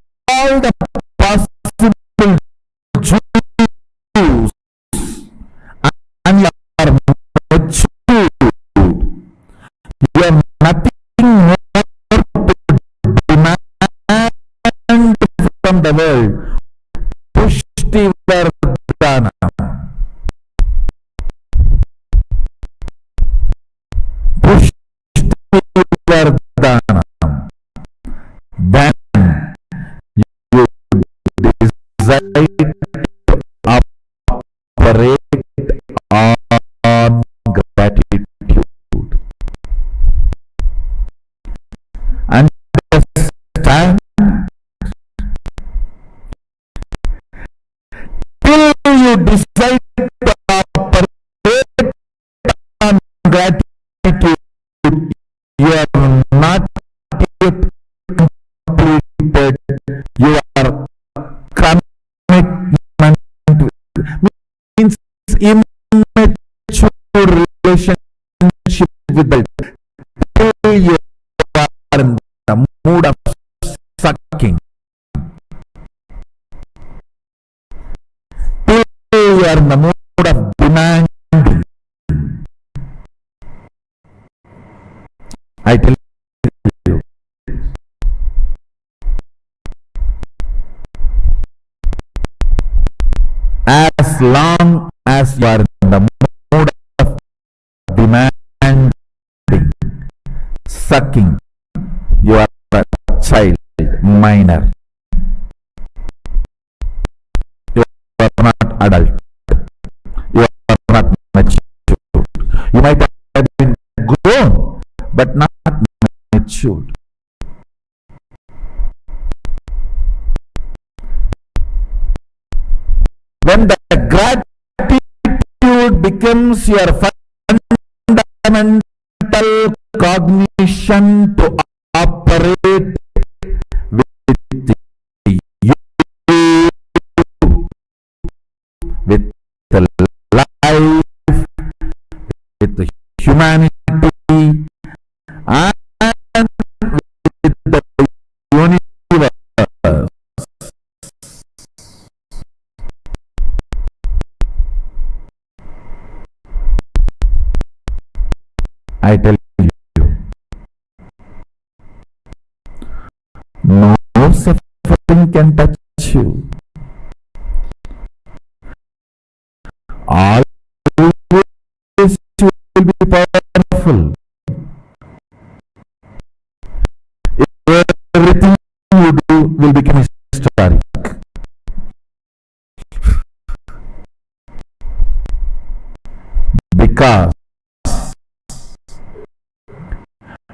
Speaker 4: the possible juice and you are matured. You have nothing more to demand from the world. Pushtivardhanam. Pushtivardhanam. Then you decide to operate on gratitude. Understand? Till you decide to operate on gratitude, you are not yet completed your commitment, means immature relationship with the till you are in the mood of sucking. You are in the mood of demanding. I tell you, as long as you are in the mood of demanding, sucking, you are a child, minor. You are not adult. You are not mature. You might have been grown, but not matured. When the gratitude becomes your fundamental cognition to operate with you, with the life, with the humanity, and with the universe. I tell you, no suffering can touch you. Always you will be powerful. Everything you do will become historic. Because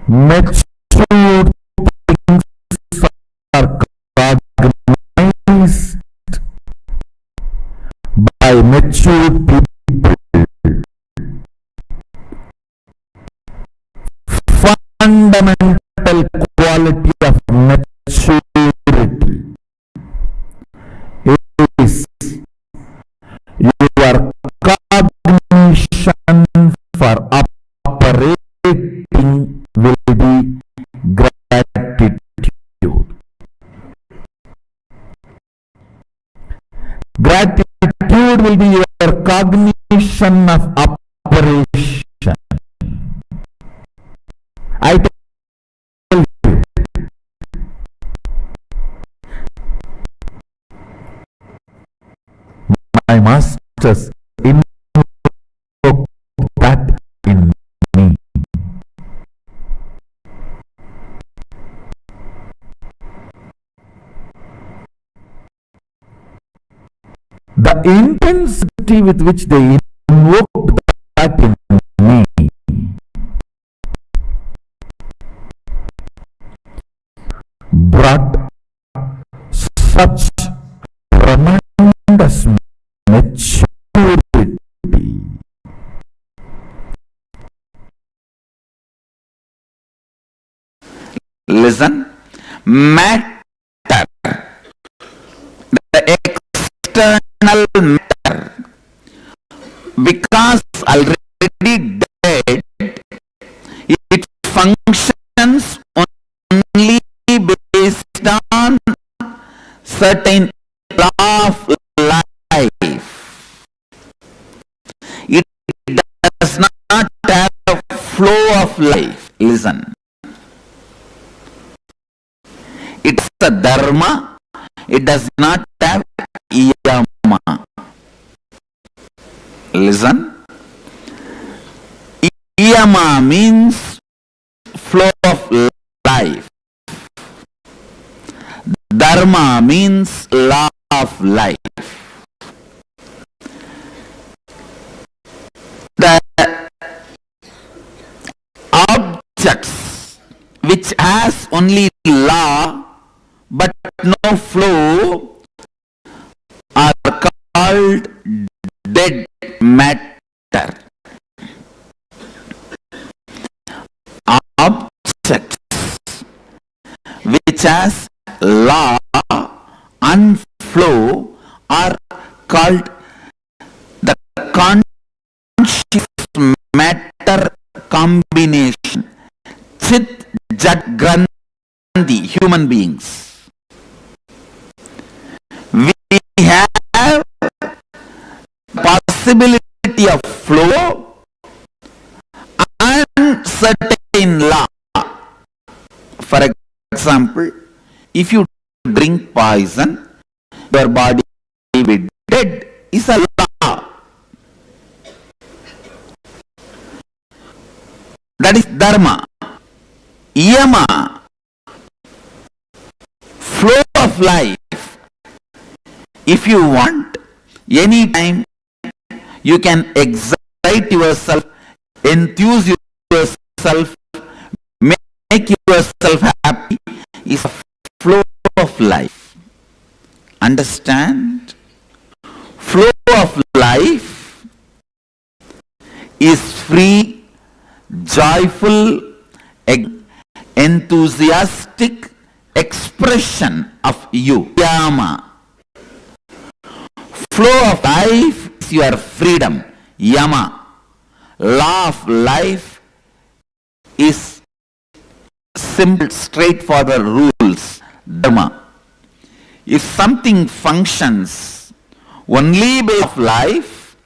Speaker 4: mature things are recognized by mature people. Fundamental quality of maturity is your cognition for operating will be gratitude. Gratitude will be your cognition of operation. I tell you, my masters invoke that in me. The intensity with which they invoked that in me brought such tremendous maturity. Listen, matter, the external matter, because already dead, it functions only based on certain law of life. It does not have a flow of life. Listen. It's a dharma. It does not have yama. Listen. Yama means flow of life. Dharma means law of life. The objects which has only law but no flow are called dead matter. Objects which has law and flow are called the conscious matter combination. Chit, Jat, Grandhi, human beings. We have possibility of flow and certain law. For example, if you drink poison, your body will be dead, is a law. That is dharma. Yama, flow of life. If you want, anytime you can excite yourself, enthuse yourself, make yourself happy, is a flow of life. Understand? Flow of life is free, joyful, enthusiastic expression of you. Yama. Flow of life is your freedom. Yama. Law of life is simple, straightforward rules. Dharma. If something functions only by of life,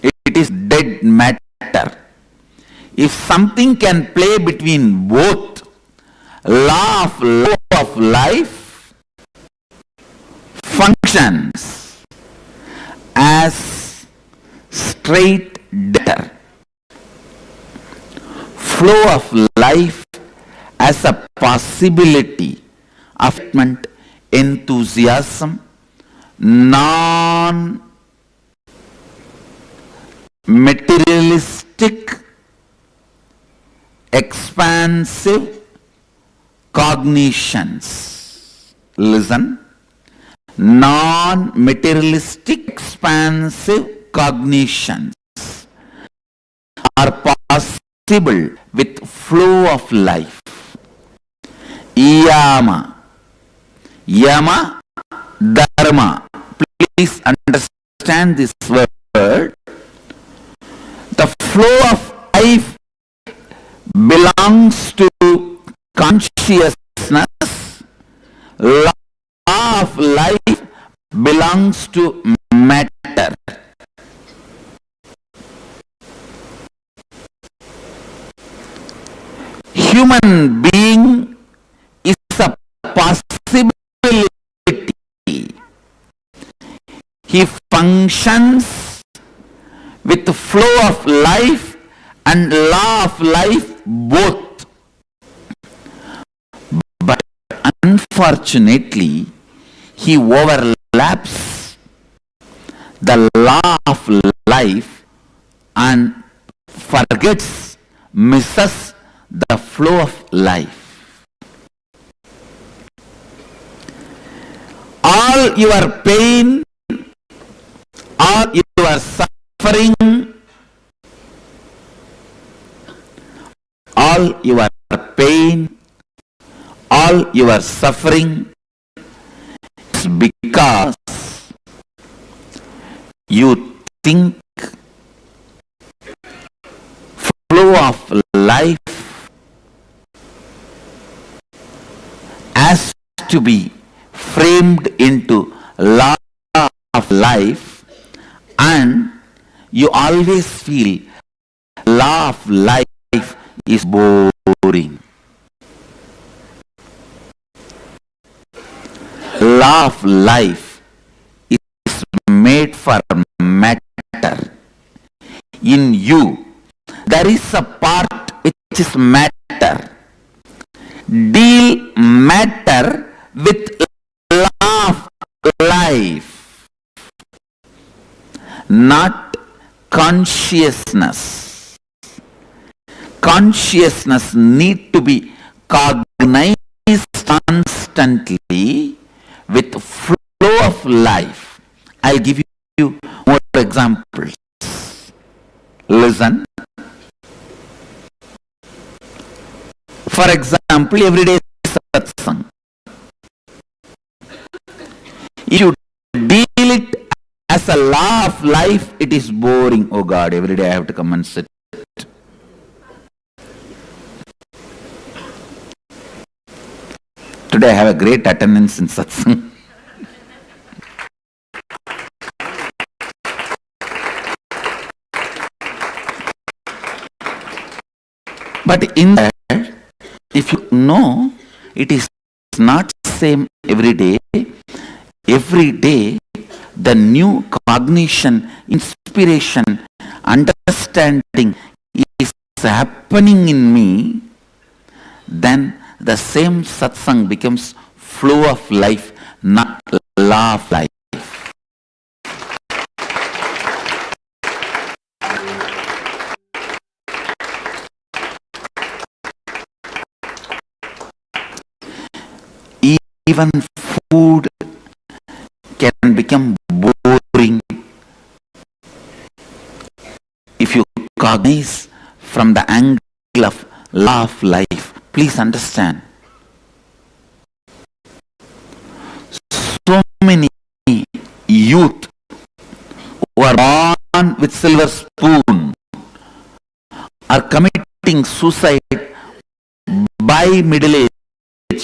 Speaker 4: it is dead matter. if something can play between both law of life functions as straight debtor, flow of life as a possibility of enthusiasm, non-materialistic, expansive cognitions. Listen. Non-materialistic, expansive cognitions are possible with flow of life. Yama, dharma. Please understand this word. The flow of life belongs to consciousness. Law of life belongs to matter. Human being is a possibility. He functions with the flow of life and law of life both. But unfortunately, he overlaps the law of life and misses the flow of life. All your pain, all your suffering, all your pain, all your suffering is because you think flow of life has to be framed into law of life, and you always feel law of life is boring. Law of life is made for matter. In you, there is a part which is matter. Deal matter with law of life, not consciousness. Consciousness need to be cognized constantly with flow of life. I'll give you more examples. Listen. For example, everyday satsang. If you deal it as a law of life, it is boring. Oh God, every day I have to come and sit. Today I have a great attendance in satsang. But in that, if you know, it is not same every day. Every day, the new cognition, inspiration, understanding is happening in me, then the same satsang becomes flow of life, not law of life. Even food can become boring if you cognize from the angle of law of life. Please understand. So many youth who are born with silver spoon are committing suicide by middle age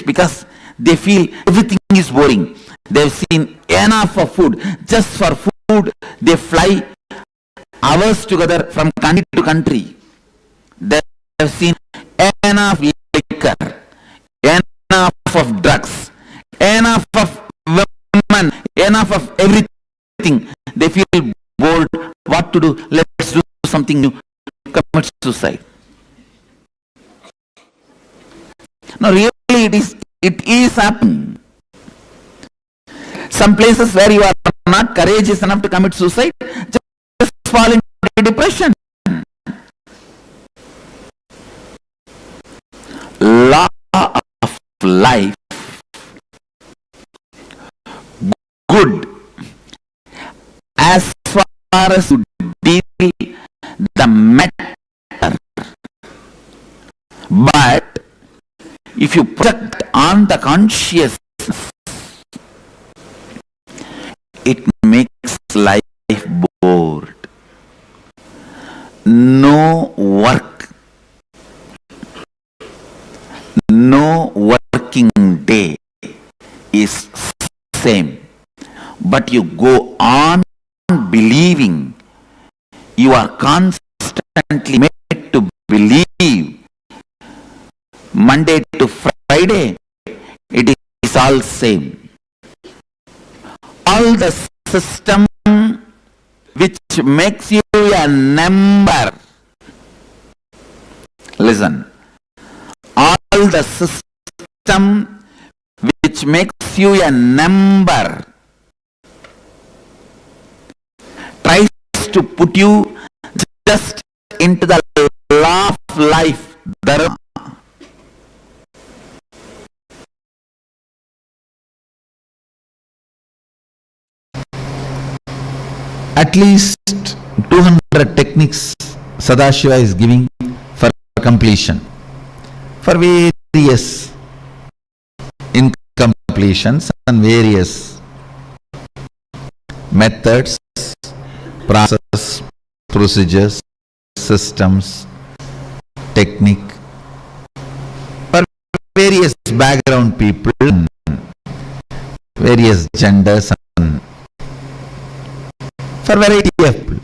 Speaker 4: because they feel everything is boring. They've seen enough of food. Just for food, they fly hours together from country to country. They have seen enough liquor, enough of drugs, enough of women, enough of everything. They feel bored. What to do? Let's do something new. Commit suicide. No, really, it is happening. Some places where you are not courageous enough to commit suicide, just fall into depression. Law of life, good, as far as you deal the matter, but if you project on the consciousness, it makes life bored. No work, no working day is same, but you go on believing. You are constantly made to believe. Monday to Friday, it is all same. All the system which makes you a number. Listen. All the system which makes you a number tries to put you just into the law of life, dharma. At least 200 techniques Sadashiva is giving for completion, for various incompletions and various methods, process, procedures, systems, technique, for various background people, various genders, and for variety of people.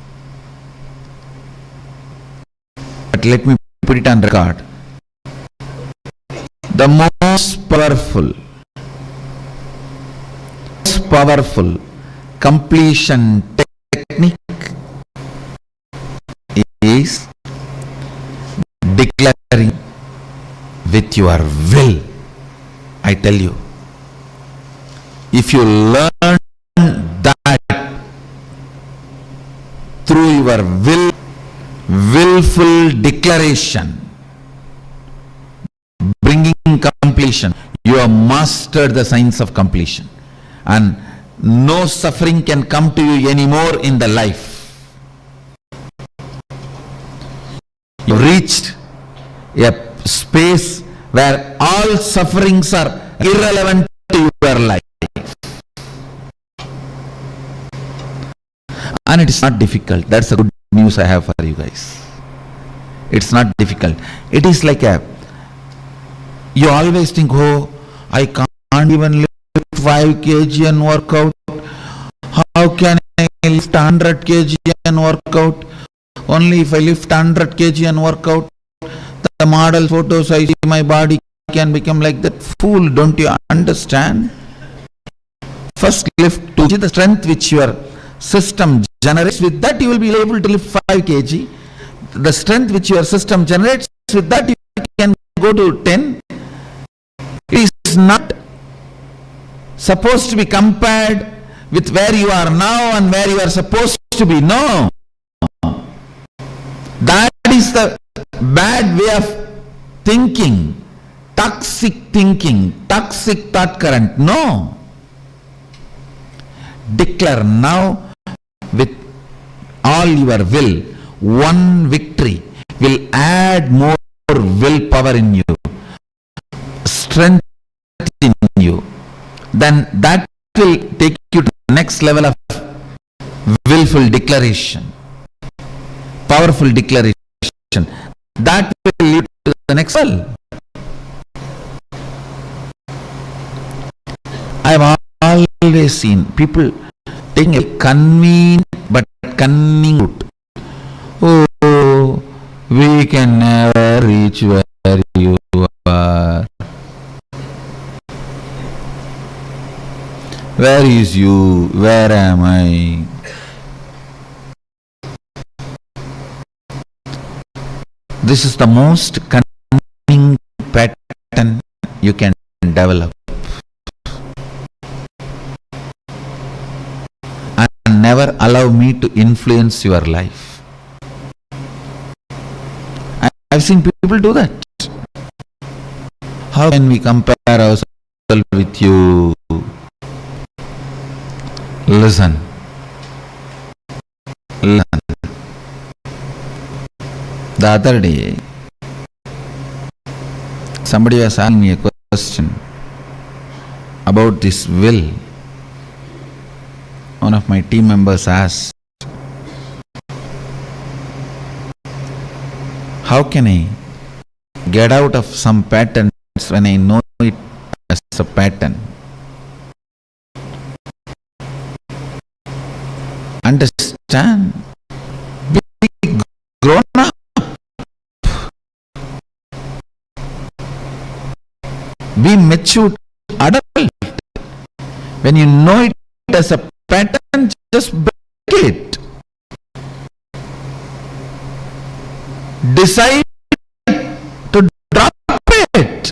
Speaker 4: But let me put it on record. The most powerful completion technique is declaring with your will. I tell you, if you learn that through your willful declaration, bringing completion, you have mastered the science of completion, and no suffering can come to you anymore in the life. You reached a space where all sufferings are irrelevant to your life. And it is not difficult. That's the good news I have for you guys. It's not difficult. It is like you always think, oh, I can't even lift 5 kg and work out. How can I lift 100 kg and work out? Only if I lift 100 kg and work out, the model photos I see, my body can become like that. Fool, don't you understand? First lift to the strength which your system generates. With that you will be able to lift 5 kg. The strength which your system generates, with that you can go to 10. It is not supposed to be compared with where you are now and where you are supposed to be. No. That is the bad way of thinking. Toxic thinking, toxic thought current. No. Declare now with all your will. One victory will add more willpower in you, strength in you. Then that will take you to the next level of willful declaration, powerful declaration. That will lead to the next level. I have always seen people taking a convenient but cunning route. Oh, we can never reach where you are. Where is you? Where am I? This is the most cunning pattern you can develop. And never allow me to influence your life. I've seen people do that. How can we compare ourselves with you? Listen. Listen. The other day, somebody was asking me a question about this will. One of my team members asked, how can I get out of some patterns when I know it as a pattern? Understand? Be grown up. Be mature adult. When you know it as a pattern, just break it. Decide to drop it.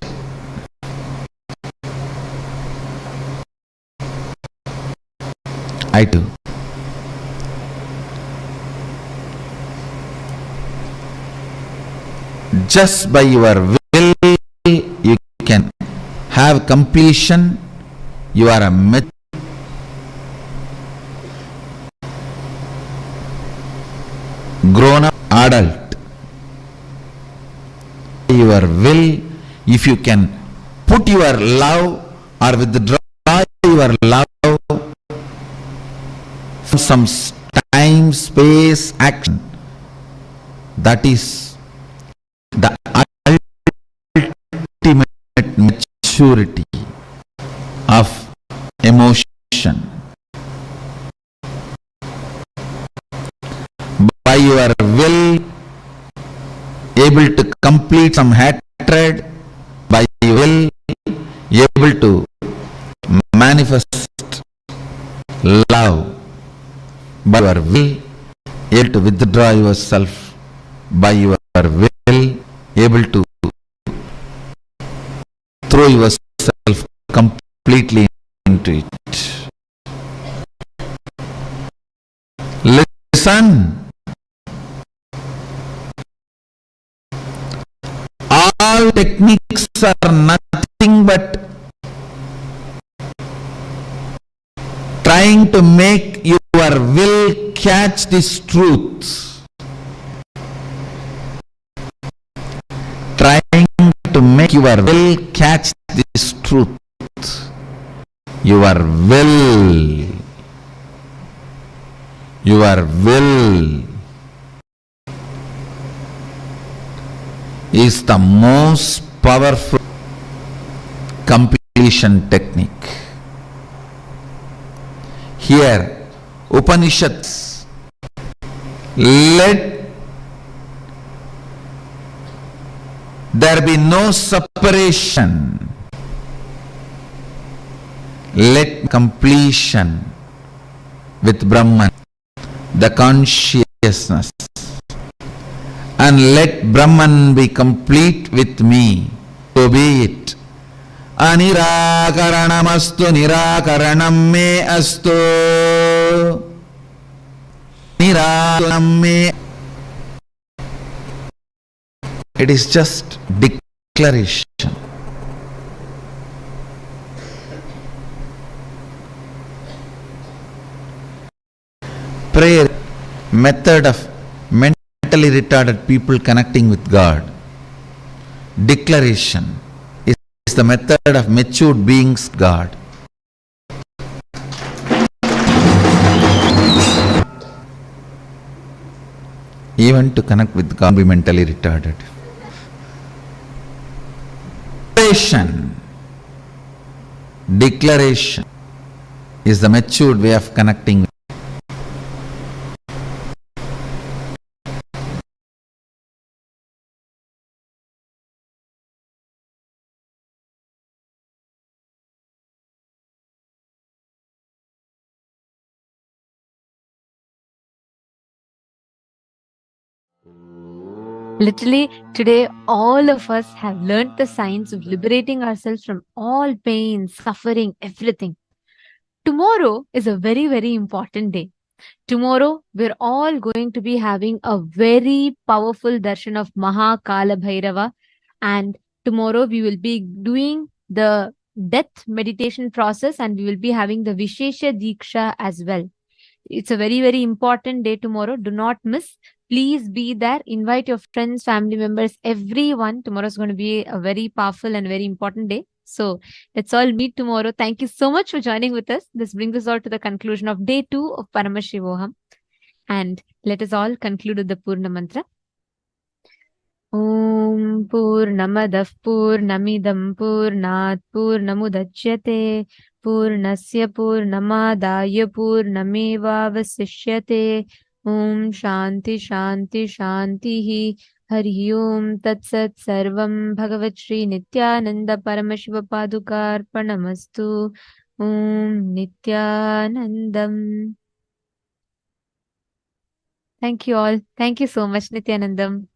Speaker 4: I do. Just by your will, you can have completion. You are a grown-up adult. Your will, if you can put your love or withdraw your love from some time, space, action, that is the ultimate maturity of emotion. By your will, able to complete some hatred, by your will, able to manifest love, by your will, able to withdraw yourself, by your will, able to throw yourself completely into it. Listen. All techniques are nothing but trying to make your will catch this truth. Trying to make your will catch this truth. Your will is the most powerful completion technique. Here, Upanishads, let there be no separation. Let completion with Brahman, the consciousness, and let Brahman be complete with me. So be it. Anirakaranamastu nirakaranam me astu. Nirakaranam me. It is just declaration. Prayer, method of mentally retarded people connecting with God. Declaration is the method of matured beings, God. Even to connect with God, be mentally retarded. Declaration is the matured way of connecting with
Speaker 2: Literally, today, all of us have learned the science of liberating ourselves from all pain, suffering, everything. Tomorrow is a very, very important day. Tomorrow, we're all going to be having a very powerful darshan of Mahakala Bhairava. And tomorrow, we will be doing the death meditation process and we will be having the Vishesha Diksha as well. It's a very, very important day tomorrow. Do not miss. Please be there. Invite your friends, family members, everyone. Tomorrow is going to be a very powerful and very important day. So let's all meet tomorrow. Thank you so much for joining with us. This brings us all to the conclusion of day 2 of Paramashivoham. And let us all conclude with the Purna Mantra. Om Purnamadah Purnamidam Purnat Purnamudachyate Purnasya Purnamadaya Purnamevavasishyate Om Shanti Shanti Shantihi Hari Om Tatsat Sarvam Bhagavat Shri Nithyananda Paramashiva Padukarpanamastu Om Nithyanandam. Thank you all. Thank you so much, Nithyanandam.